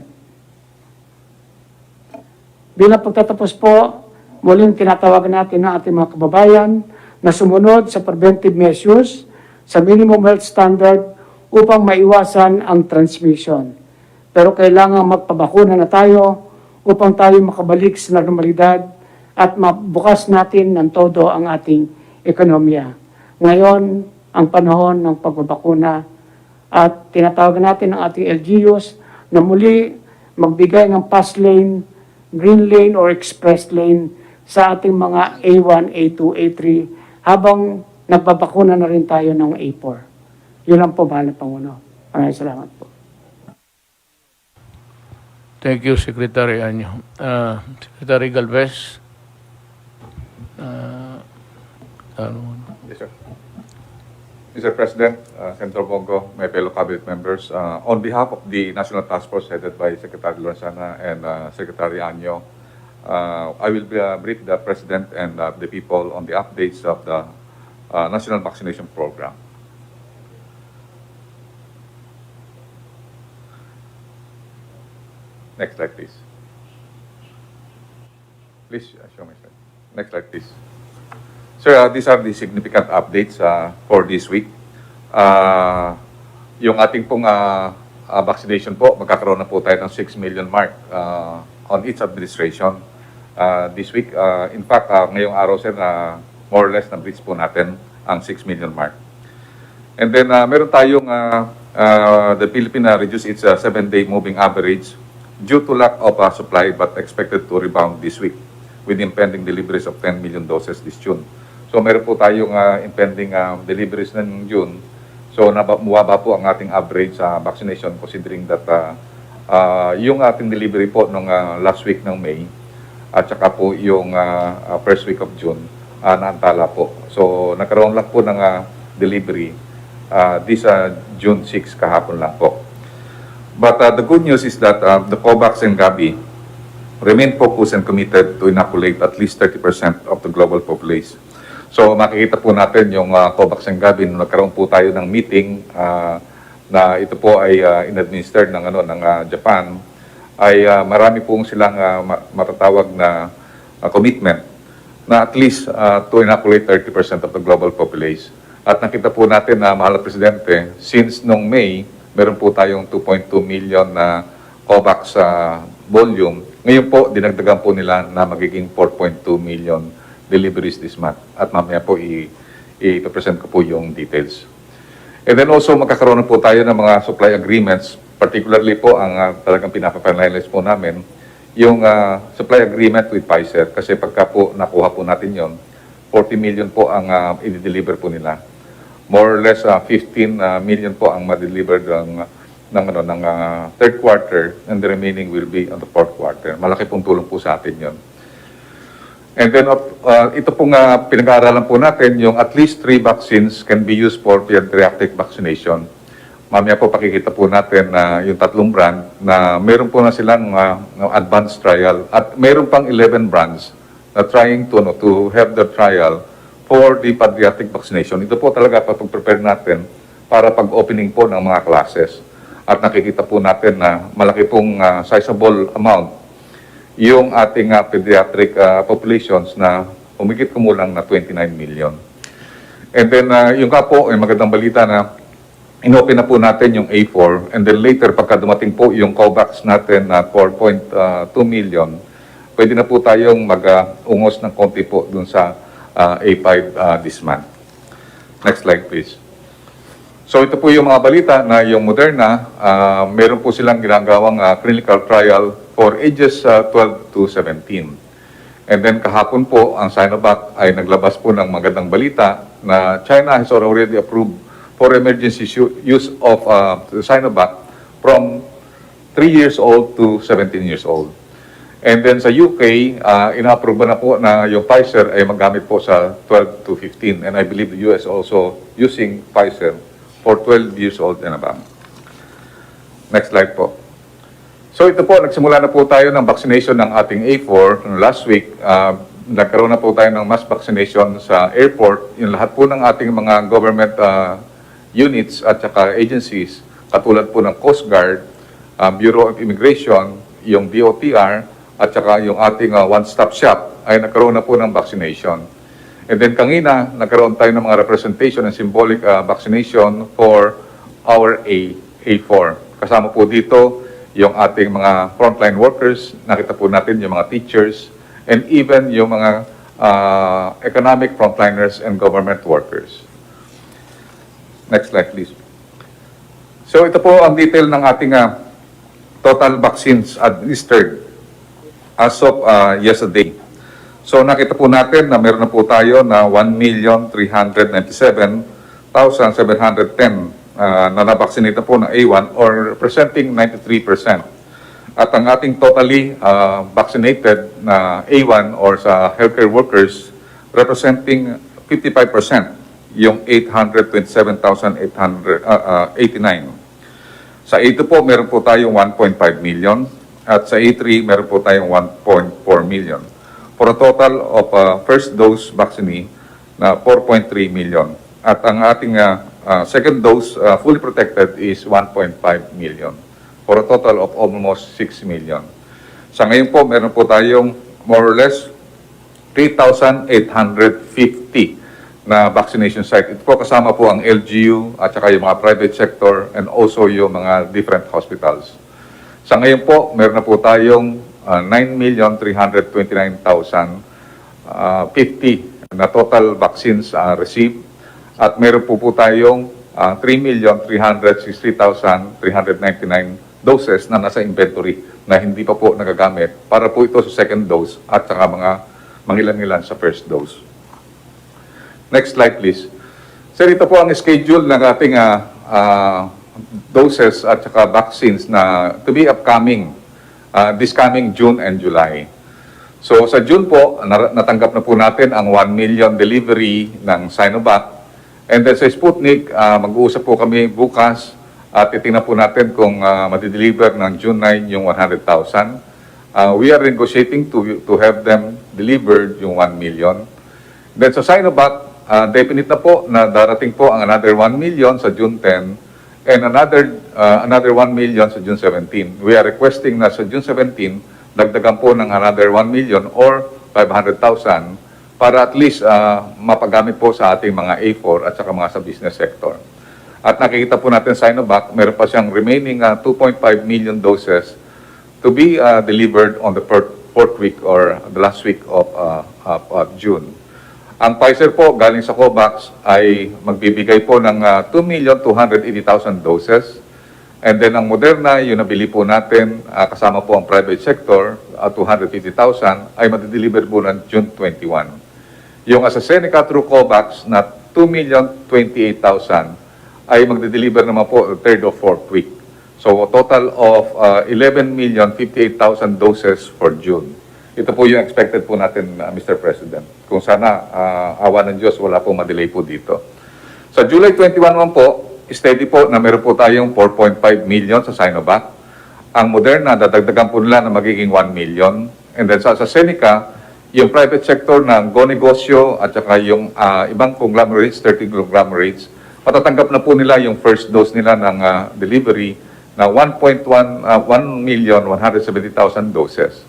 Bilang pagtatapos po, muling tinatawagan natin ang ating mga kababayan na sumunod sa preventive measures sa minimum health standard upang maiwasan ang transmission. Pero kailangan magpabakuna na tayo upang tayo makabalik sa normalidad at mabukas natin ng todo ang ating ekonomiya. Ngayon, ang panahon ng pagbabakuna At tinatawagan natin ang ating LGUs na muli magbigay ng pass lane, green lane or express lane sa ating mga A1, A2, A3 habang nagbabakuna na rin tayo ng A4. Yun lang po, mahal na Pangulo. Maraming salamat po. Thank you, Secretary Anyo. Secretary Galvez. Yes, sir. Mr. President, Senator Bongo, my fellow cabinet members, on behalf of the National Task Force headed by Secretary Lorenzana and Secretary Anyo, I will brief the President and the people on the updates of the National Vaccination Program. Next slide, please. Please show my slide. Next slide, please. Sir, these are the significant updates for this week. Yung ating pong vaccination po, magkakaroon na po tayo ng 6 million mark on each administration this week. In fact, ngayong araw, sir, more or less na-breach po natin ang 6 million mark. And then, meron tayong the Philippines reduced its 7-day moving average due to lack of supply but expected to rebound this week with impending deliveries of 10 million doses this June. So meron po tayong impending deliveries ng June. So mababa po ang ating average vaccination considering that yung ating delivery po nung last week ng May at saka po yung first week of June naantala po. So nagkaroon lang po ng delivery this June 6 kahapon lang po. But the good news is that the COVAX and Gavi remain focused and committed to inoculate at least 30% of the global population. So makikita po natin yung COVAX and Gavi nung nagkaroon po tayo ng meeting na ito po ay in-administered ng Japan ay marami pong silang matatawag na commitment na at least to inoculate 30% of the global population. At nakita po natin na mahal na Presidente, since nung May, meron po tayong 2.2 million na COVAX volume. Ngayon po, dinagdagan po nila na magiging 4.2 million deliveries this month. At mamaya po, i-present ko po yung details. And then also, magkakaroon po tayo ng mga supply agreements, particularly po ang talagang pinapa-finalize po namin, yung supply agreement with Pfizer. Kasi pagka po nakuha po natin yon, 40 million po ang i-deliver po nila. More or less 15 million po ang ma-deliver ng third quarter and the remaining will be on the fourth quarter. Malaki pong tulong po sa atin yon. And then ito pong pinag-aaralan po natin, yung at least 3 vaccines can be used for pediatric vaccination. Mamaya po pakikita po natin na yung 3 brand na meron po na silang advanced trial at meron pang 11 brands na trying to have the trial for the pediatric vaccination. Ito po talaga pag-prepare natin para pag-opening po ng mga classes. At nakikita po natin na malaki pong sizable amount yung ating pediatric populations na humigit kumulang na 29 million. And then yung po, ay magandang balita na inopen na po natin yung A4 and then later pagka dumating po yung COVAX natin na 4.2 million, pwede na po tayong mag-ungos ng konti po dun sa A5 this month. Next slide please. So ito po yung mga balita na yung Moderna, meron po silang ginagawang clinical trial for ages 12 to 17. And then kahapon po, ang Sinovac ay naglabas po ng magandang balita na China has already approved for emergency use of Sinovac from 3 years old to 17 years old. And then sa UK, ina-approve na po na yung Pfizer ay magamit po sa 12 to 15. And I believe the US also using Pfizer for 12 years old and above. Next slide po. So ito po, nagsimula na po tayo ng vaccination ng ating A4 last week. Nagkaroon na po tayo ng mass vaccination sa airport. Yung lahat po ng ating mga government units at saka agencies, katulad po ng Coast Guard, Bureau of Immigration, yung DOTR, at saka yung ating one-stop shop ay nagkaroon na po ng vaccination. And then kanina, nagkaroon tayo ng mga representation and symbolic vaccination for our A4. Kasama po dito yung ating mga frontline workers, nakita po natin yung mga teachers, and even yung mga economic frontliners and government workers. Next slide, please. So ito po ang detail ng ating total vaccines administered as of yesterday. So nakita po natin na meron na po tayo na 1,397,710 na nabaksinate na po ng A1 or representing 93%. At ang ating totally vaccinated na A1 or sa healthcare workers representing 55%, yung 827,889. Sa A2 po, meron po tayong 1.5 million at sa A3, meron po tayong 1.4 million. For a total of first dose vaccine na 4.3 million. At ang ating second dose fully protected is 1.5 million. For a total of almost 6 million. Sa ngayon po, meron po tayong more or less 3,850 na vaccination site. Ito po kasama po ang LGU at saka yung mga private sector and also yung mga different hospitals. Sa ngayon po, meron na po tayong 9,329,050 na total vaccines received at meron po tayong 3,360,399 doses na nasa inventory na hindi pa po nagagamit para po ito sa second dose at saka mga mangilan-ngilan sa first dose. Next slide please. Sir, ito po ang schedule ng ating doses at saka vaccines na to be upcoming this coming June and July. So sa June po, natanggap na po natin ang 1 million delivery ng Sinovac. And then sa Sputnik, mag-uusap po kami bukas at titingnan po natin kung madideliver ng June 9 yung 100,000. We are negotiating to have them delivered yung 1 million. Then sa Sinovac, definite na po na darating po ang another 1 million sa June 10 and another 1 million sa June 17. We are requesting na sa June 17, dagdagan po ng another 1 million or 500,000 para at least mapagamit po sa ating mga A4 at saka mga sa business sector. At nakikita po natin sa Sinovac, meron pa siyang remaining 2.5 million doses to be delivered on the fourth week or the last week of June. Ang Pfizer po galing sa COVAX ay magbibigay po ng 2,280,000 doses. And then ang Moderna, yung nabili po natin, kasama po ang private sector, 250,000 ay madideliver po ng June 21. Yung AstraZeneca through COVAX na 2,028,000 ay magde-deliver naman po third or fourth week. So a total of 11,058,000 doses for June. Ito po yung expected po natin, Mr. President. Kung sana, awa ng Diyos, wala pong madelay po dito. Sa July 21 naman po, steady po na meron po tayong 4.5 million sa Sinovac. Ang Moderna, dadagdagan po nila na magiging 1 million. And then sa AstraZeneca, yung private sector ng Go Negosyo at saka yung ibang conglomerates, 30 conglomerates, matatanggap na po nila yung first dose nila ng delivery na 1,170,000 doses.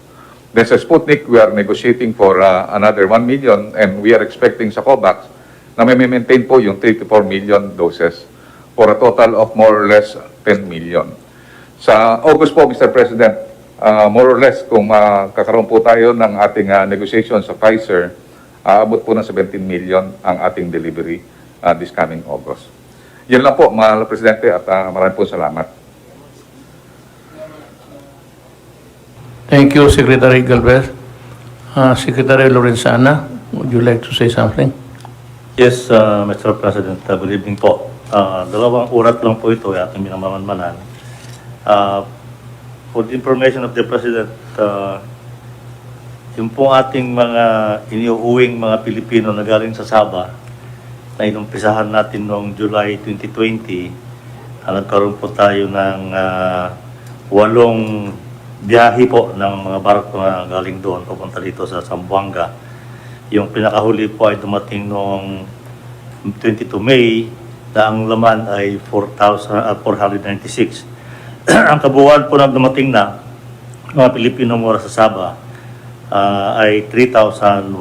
Then sa Sputnik, we are negotiating for another 1 million and we are expecting sa COVAX na may maintain po yung 34 million doses for a total of more or less 10 million. Sa August po, Mr. President, more or less kung kakaroon po tayo ng ating negotiation sa Pfizer, aabot po ng 17 million ang ating delivery this coming August. Yan lang po, mahal Presidente, at maraming po salamat. Thank you, Secretary Galvez. Secretary Lorenzana, would you like to say something? Yes, Mr. President, good evening po. Dalawang urat lang po ito, ating minamamanmanan. For the information of the President, yung po ating mga iniuuwing mga Pilipino na galing sa Sabah, na inumpisahan natin noong July 2020, nagkaroon po tayo ng 8 biyahe po ng mga barko na galing doon papunta dito sa Zamboanga. Yung pinakahuli po ay dumating noong 22 May na ang laman ay 496. Ang kabuuan po na dumating na mga Pilipino mula sa Sabah ay 3,132.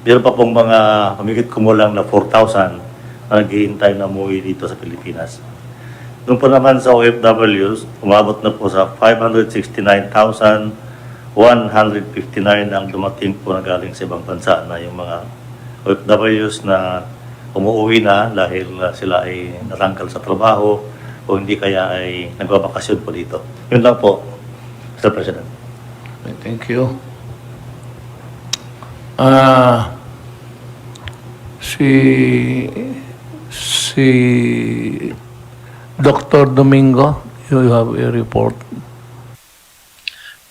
Meron pa pong mga humigit kumulang na 4,000 na naghihintay na umuwi dito sa Pilipinas. Doon po naman sa OFWs, umabot na po sa 569,159 ang dumating po na galing sa ibang bansa na yung mga OFWs na umuwi na dahil sila ay natanggal sa trabaho o hindi kaya ay nagbabakasyon po dito. Yun lang po, Mr. President. Thank you. Si Dr. Domingo, you have a report.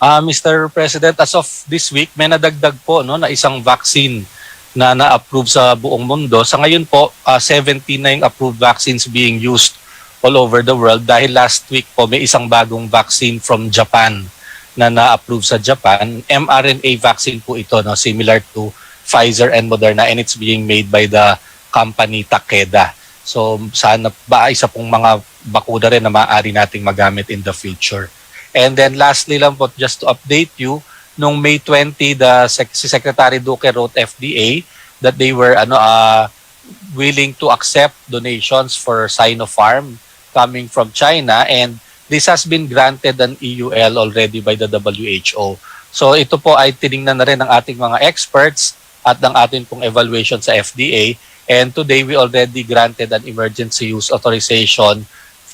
Mr. President, as of this week, may nadagdag po na isang vaccine na na-approve sa buong mundo. Sa ngayon po, 79 approved vaccines being used all over the world dahil last week po may isang bagong vaccine from Japan na na-approve sa Japan. mRNA vaccine po ito, similar to Pfizer and Moderna, and it's being made by the company Takeda. So sana ba isa pong mga bakuna rin na maaari nating magamit in the future. And then lastly lang po, just to update you, nung May 20, si Secretary Duque wrote FDA that they were willing to accept donations for Sinopharm coming from China, and this has been granted an EUL already by the WHO. So ito po ay tiningnan na rin ng ating mga experts at ng ating pong evaluation sa FDA, and today we already granted an emergency use authorization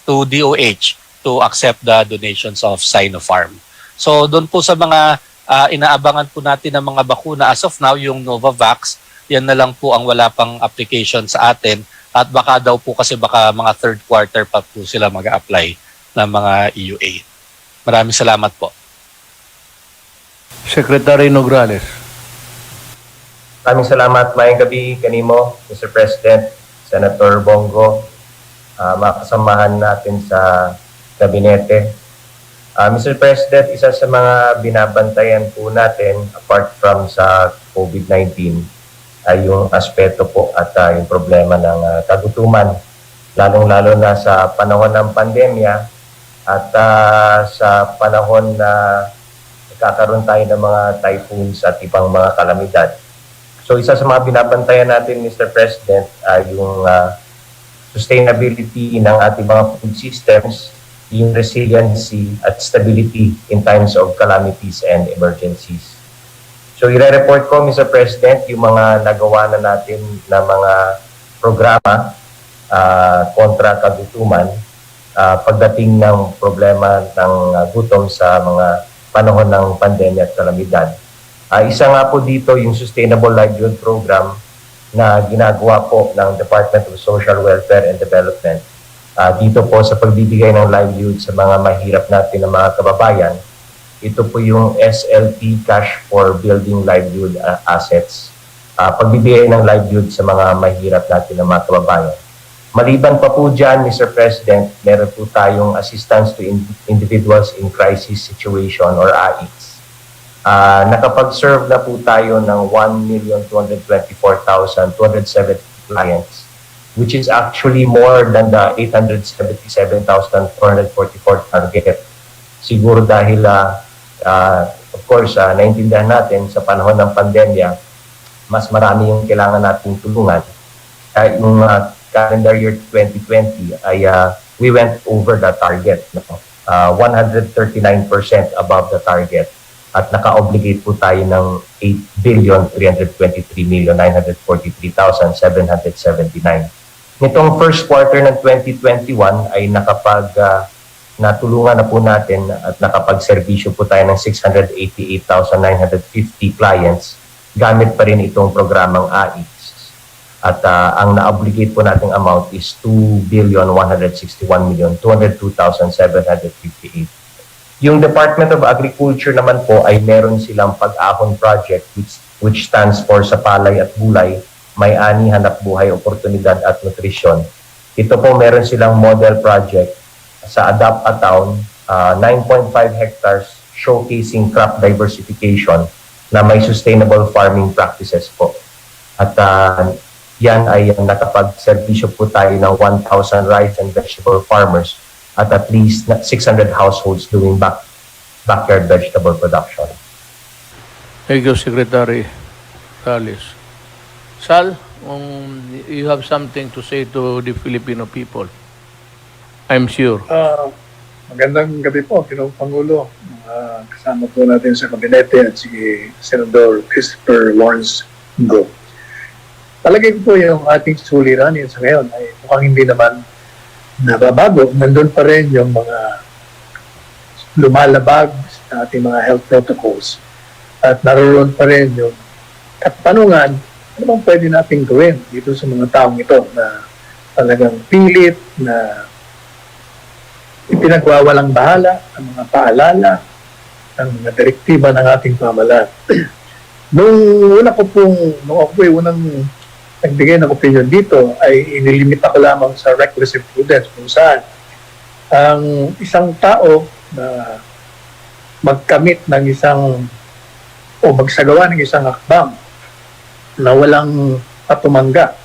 to DOH to accept the donations of Sinopharm. So doon po sa mga inaabangan po natin ng mga bakuna as of now, yung Novavax, yan na lang po ang wala pang application sa atin, at baka daw po kasi baka mga third quarter pa po sila mag-a-apply ng mga EUA. Maraming salamat po. Secretary Nograles. Maraming salamat, mayang gabi kanimo, Mr. President, Senator Bongo, mga kasamahan natin sa kabinete. Mr. President, isa sa mga binabantayan po natin apart from sa COVID-19 ay yung aspeto po at yung problema ng kagutuman, lalong-lalo na sa panahon ng pandemya at sa panahon na nagkakaroon tayo ng mga typhoons at ibang mga kalamidad. So isa sa mga binabantayan natin, Mr. President, ay yung sustainability ng ating mga food systems, yung resiliency at stability in times of calamities and emergencies. So i-report ko, Mr. President, yung mga nagawa na natin na mga programa kontra kagutuman pagdating ng problema ng gutom sa mga panahon ng pandemya at kalamidad. Isa nga po dito yung Sustainable Livelihood Program na ginagawa po ng Department of Social Welfare and Development. Dito po sa pagbibigay ng livelihood sa mga mahirap natin na mga kababayan. Ito po yung SLP, Cash for Building Livelihood Assets. Pagbibigay ng livelihood sa mga mahirap natin na mga kababayan. Maliban pa po dyan, Mr. President, meron po tayong Assistance to Individuals in Crisis Situation or AICS. Nakapag-serve na po tayo ng 1,224,270 clients, which is actually more than the 877,444 target. Siguro dahil, of course, naintindihan natin sa panahon ng pandemya, mas marami yung kailangan nating tulungan. Yung calendar year 2020 ay we went over the target, 139% above the target. At naka-obligate po tayo ng 8,323,943,779. Nitong first quarter ng 2021 ay natulungan na po natin at nakapag-serbisyo po tayo ng 688,950 clients gamit pa rin itong programang AICS. At ang na-obligate po nating amount is 2,161,202,758. Yung Department of Agriculture naman po ay meron silang pag-ahon project which stands for sa palay at gulay, may ani, hanap buhay, oportunidad at nutrisyon. Ito po meron silang model project sa Adapt a Town, 9.5 hectares showcasing crop diversification na may sustainable farming practices po. At yan ay nakapag-servisyo po tayo ng 1,000 rice and vegetable farmers at least 600 households doing backyard vegetable production. Thank you, Secretary Salis. Sal, you have something to say to the Filipino people, I'm sure. Magandang gabi po, Ginoong Pangulo. Kasama po natin sa kabinete at si Senador Christopher Lawrence Go. palagay ko po yung ating suliranin sa ngayon ay mukhang hindi naman nababago. Nandun pa rin yung mga lumalabag sa ating mga health protocols at naroon pa rin yung katanungan, ano bang pwede natin gawin dito sa mga taong ito na talagang pilit na ipinagwawalang bahala ang mga paalala, ang mga direktiba ng ating pamahalaan. Nung ako po unang nagbigay ng opinion dito ay inilimita ko lamang sa reckless imprudence kung saan ang isang tao na magkamit ng isang o magsagawa ng isang hakbang na walang patumangga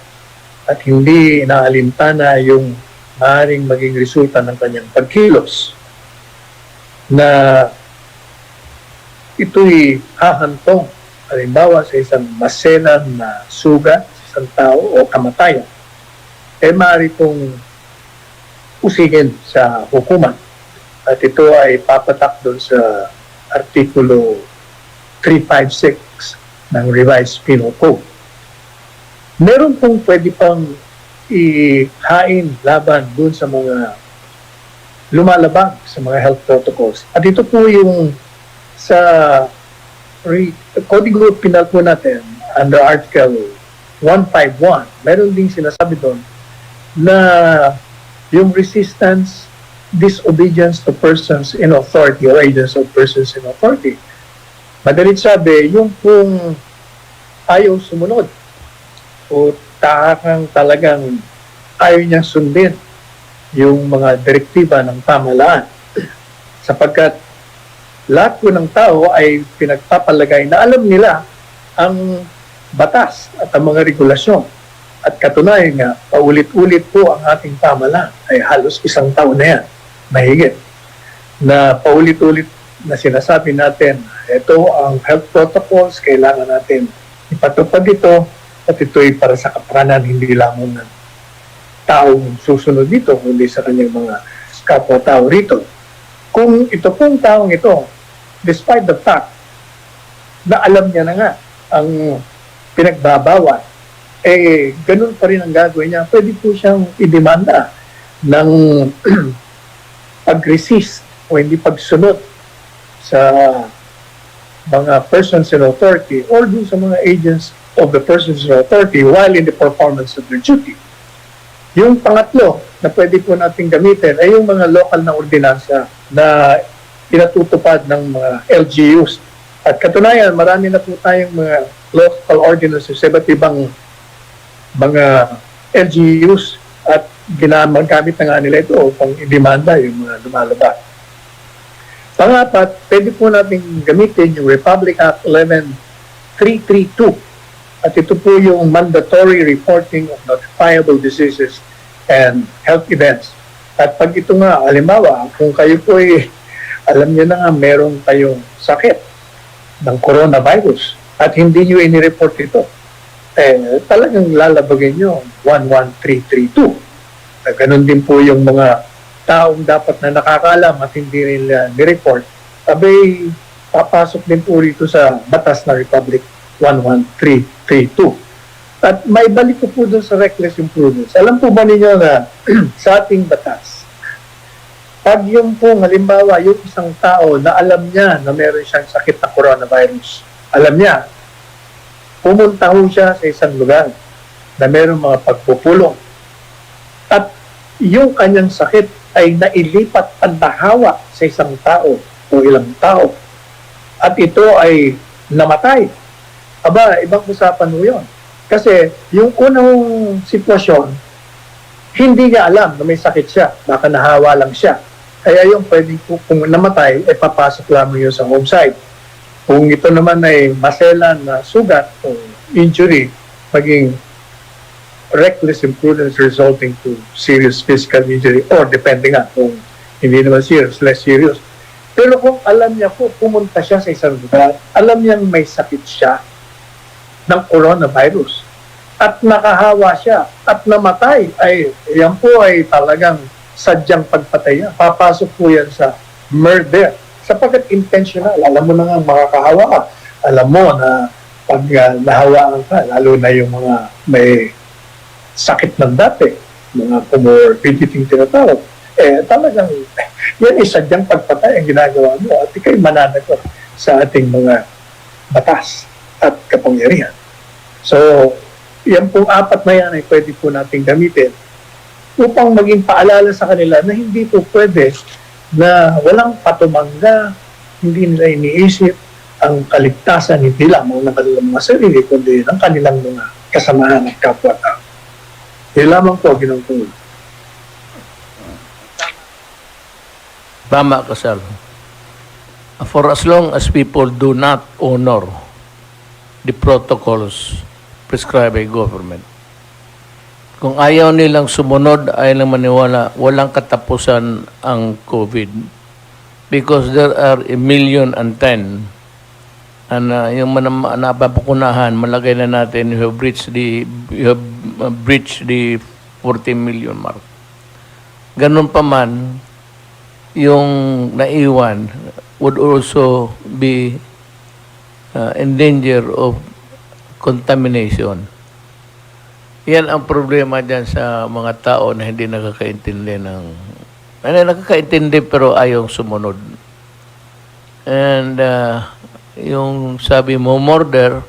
at hindi inaalintana yung maaaring maging resulta ng kanyang pagkilos na ito'y hahantong halimbawa sa isang maselan na sugat sa isang tao o kamatayan, maaari pong usigin sa hukuman. At ito ay papatak doon sa Artikulo 356 ng Revised Penal Code. Meron pong pwede pang ihain laban doon sa mga lumalabag sa mga health protocols. At ito po yung sa Codigo Penal po natin under Article 151, meron ding sinasabi doon na yung resistance, disobedience to persons in authority or agents of persons in authority. Madalit sabi, yung kung ayaw sumunod o talagang ayaw niyang sundin yung mga direktiba ng pamahalaan sapagkat lahat po ng tao ay pinagpapalagay na alam nila ang batas at ang mga regulasyon. At katunayan nga, paulit-ulit po ang ating pamahalaan ay halos isang taon na yan, mahigit, na paulit-ulit na sinasabi natin, ito ang health protocols, kailangan natin ipatupad ito at ito'y para sa kapakanan, hindi lamang ng taong susunod dito, kundi sa kanyang mga kapwa-tao rito. Kung ito pong taong ito, despite the fact na alam niya na nga ang pinagbabawal, ganun pa rin ang gagawin niya, pwede po siyang idemanda ng pag-resist o hindi pagsunod sa mga persons in authority or dun sa mga agents of the persons in authority while in the performance of their duty. Yung pangatlo na pwede po natin gamitin ay yung mga local na ordinansa na pinatutupad ng mga LGUs. At katunayan, marami na po tayong mga local ordinances sa iba't ibang mga LGUs at ginagamit na nga nila ito upang i-demanda yung mga lumalabas. Pangapat, pwede po natin gamitin yung Republic Act 11332 at ito po yung mandatory reporting of notifiable diseases and health events. At pag ito nga, halimbawa, kung kayo po alam niyo na nga merong kayong sakit ng coronavirus at hindi niyo inireport ito, talagang lalabagin nyo 11332. Ganon din po yung mga taong dapat na nakakaalam at hindi nila ni-report, abay papasok din po rito sa batas na Republic 11332. At may balik ko po dun sa reckless imprudence. Alam po ba ninyo na sa ating batas, pag yung po halimbawa yung isang tao na alam niya na meron siyang sakit na coronavirus, alam niya, pumunta ho siya sa isang lugar na meron mga pagpupulong at yung kanyang sakit ay nailipat pandahawa sa isang tao o ilang tao at ito ay namatay. Aba, ibang usapan mo yun. Kasi yung unang sitwasyon, hindi niya alam na may sakit siya. Baka nahawa lang siya. Kaya yung pwede kung namatay, papasok lamang yun sa home site. Kung ito naman ay maselan na sugat o injury, maging reckless imprudence resulting to serious physical injury or depending nga kung hindi naman serious, less serious. Pero kung alam niya po, pumunta siya sa isang lugar, alam niya may sakit siya ng coronavirus at nakahawa siya at namatay, ay yan po ay talagang sadyang pagpatay niya. Papasok po yan sa murder sapagkat intentional. Alam mo na nga makakahawa ka. Alam mo na pag nahawaan ka, lalo na yung mga may sakit ng dati, mga comorbidity tinatawag, talagang yan ay sadyang pagpatay ang ginagawa mo at ikay mananagot sa ating mga batas at kapangyarihan. So, yan pong apat na yan ay pwede po natin gamitin upang maging paalala sa kanila na hindi po pwede na walang patumangga, hindi nila iniisip ang kaligtasan hindi lamang ng kanilang mga sarili, kundi ng kanilang mga kasamahan at kapwa-tao. Yan lamang po, Ginoong Pangulo. Tama ka, sir. For as long as people do not honor the protocols prescribed by government, kung ayaw nilang sumunod, ayaw nilang maniwala, walang katapusan ang COVID. Because there are 1,010,000 and yung napapakunahan, malagay na natin, you have breached the 40 million mark. Ganun pa man, yung naiwan would also be in danger of contamination. Yan ang problema dyan sa mga tao na hindi nakakaintindi nakakaintindi pero ayaw sumunod. And yung sabi mo, murder,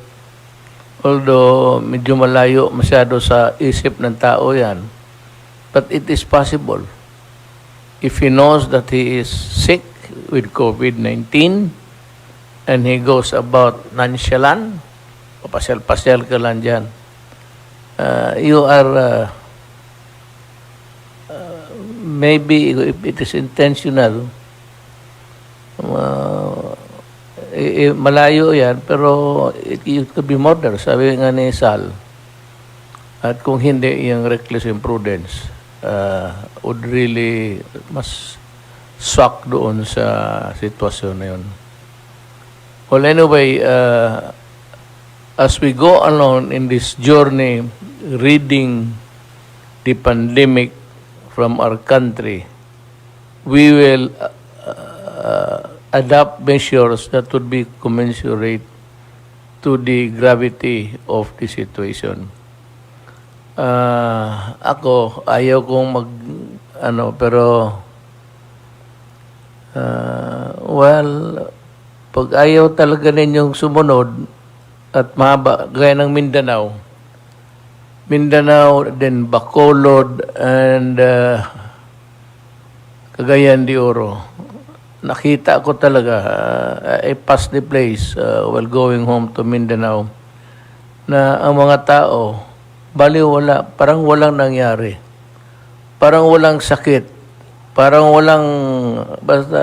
although medyo malayo masyado sa isip ng tao yan, but it is possible. If he knows that he is sick with COVID-19 and he goes about nonchalant, papasyal-pasyal ka lang dyan, you are maybe if it is intentional, malayo yan, pero it could be murder, sabi nga ni Sal. At kung hindi, yung reckless imprudence would really mas shock doon sa sitwasyon na yun. Well, anyway, as we go along in this journey, reading the pandemic from our country, we will adopt measures that would be commensurate to the gravity of the situation. Ako, ayaw kong pero well, pag ayaw talaga ninyong sumunod at mahaba, gaya ng Mindanao, then Bacolod, and Cagayan de Oro. Nakita ko talaga, I passed the place while going home to Mindanao, na ang mga tao, wala, parang walang nangyari. Parang walang sakit. Parang walang, basta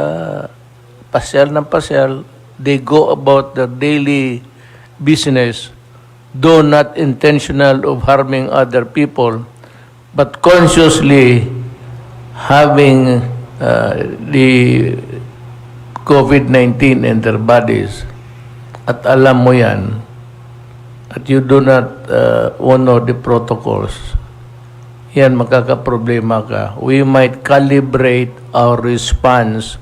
pasyal ng pasyal, they go about their daily business, though not intentional of harming other people, but consciously having the COVID-19 in their bodies. At alam mo yan, at you do not honor the protocols, yan, magkakaproblema ka. We might calibrate our response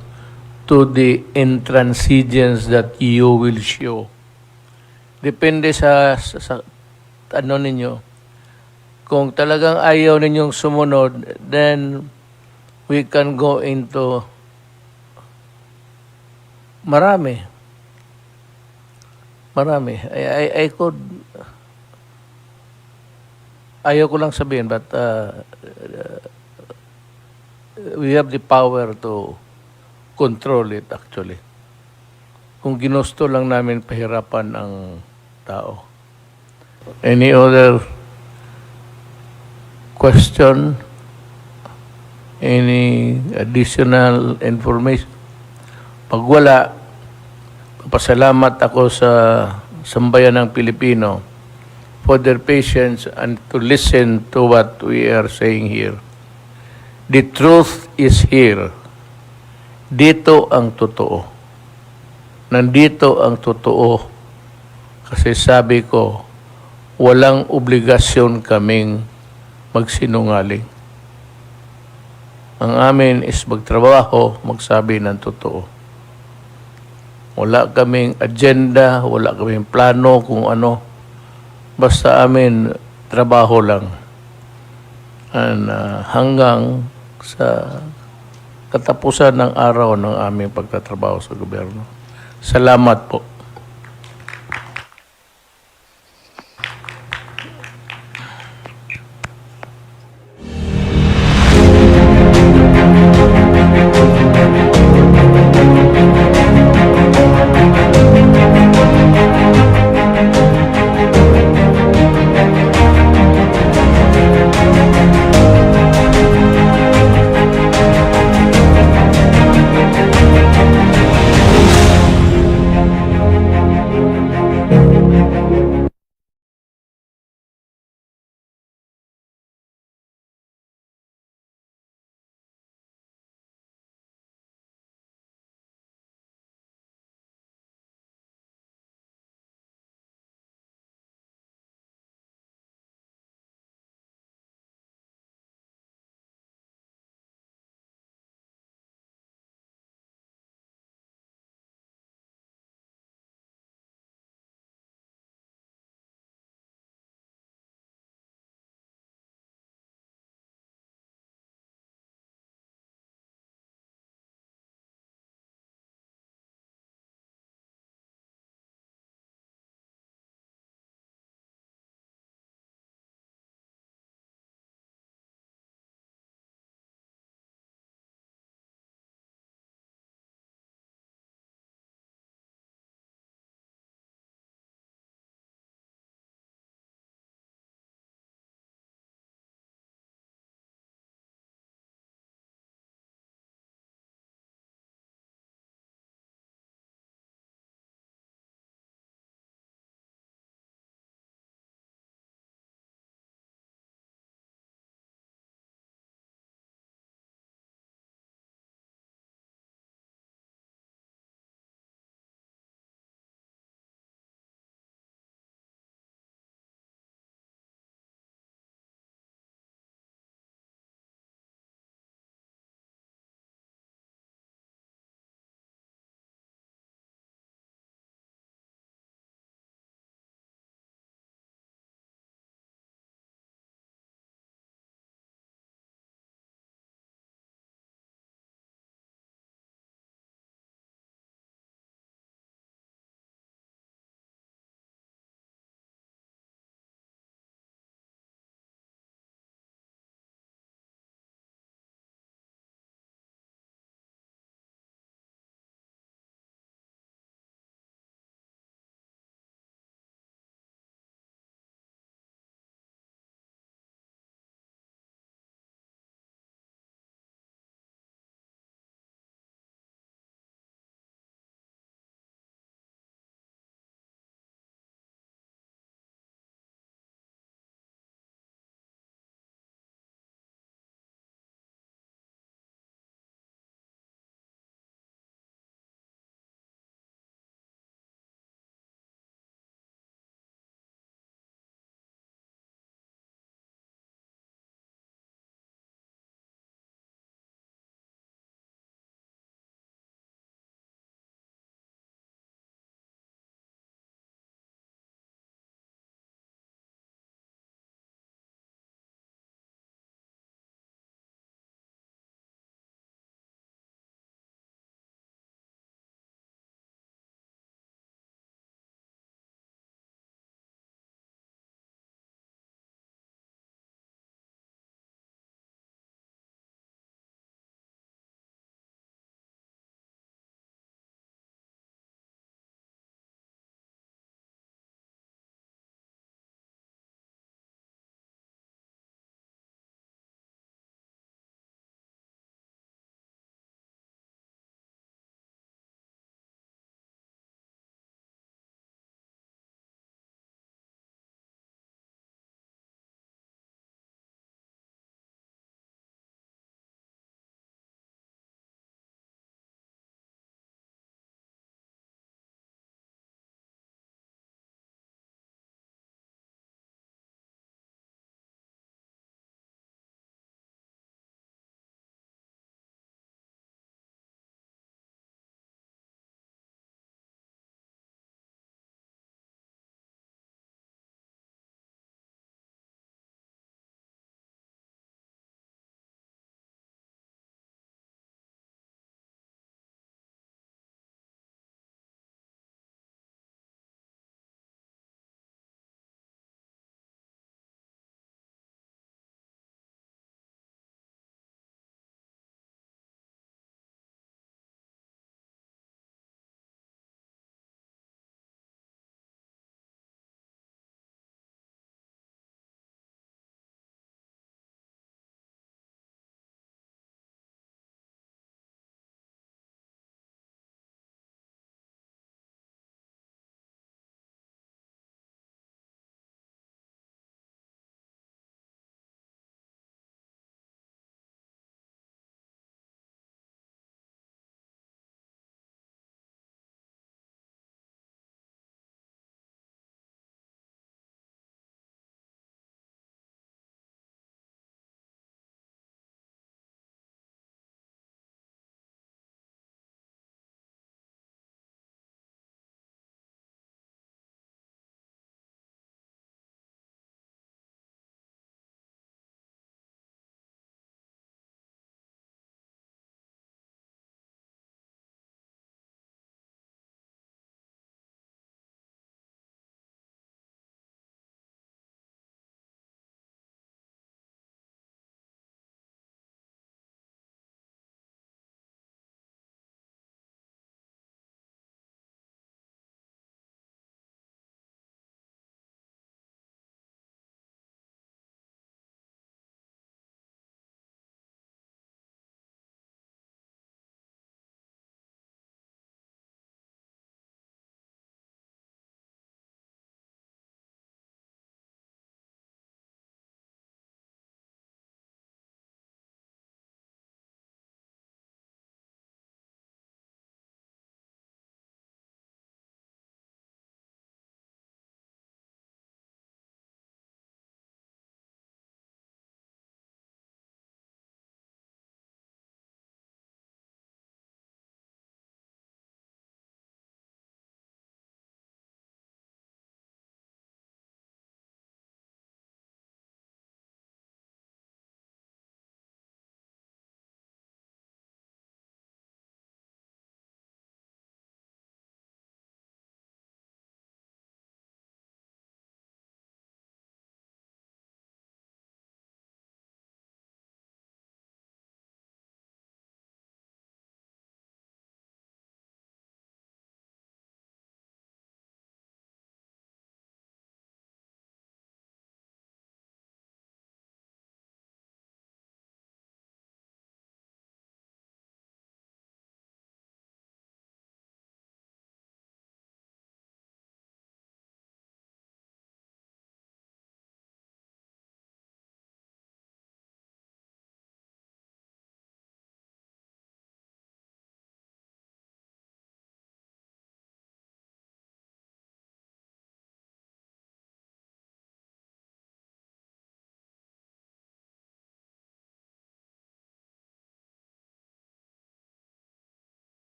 to the intransigence that you will show. Depende sa ano ninyo. Kung talagang ayaw ninyong sumunod, then we can go into marami. I could, ayaw ko lang sabihin, but we have the power to control it actually. Kung ginusto lang namin pahirapan ang tao. Any other question? Any additional information? Pag wala, papasalamat ako sa sambayan ng Pilipino for their patience and to listen to what we are saying here. The truth is here. Dito ang totoo. Nandito ang totoo. Kasi sabi ko, walang obligasyon kaming magsinungaling. Ang amin is magtrabaho, magsabi ng totoo. Wala kaming agenda, wala kaming plano kung ano. Basta amin, trabaho lang. And hanggang sa katapusan ng araw ng aming pagtatrabaho sa gobyerno. Salamat po.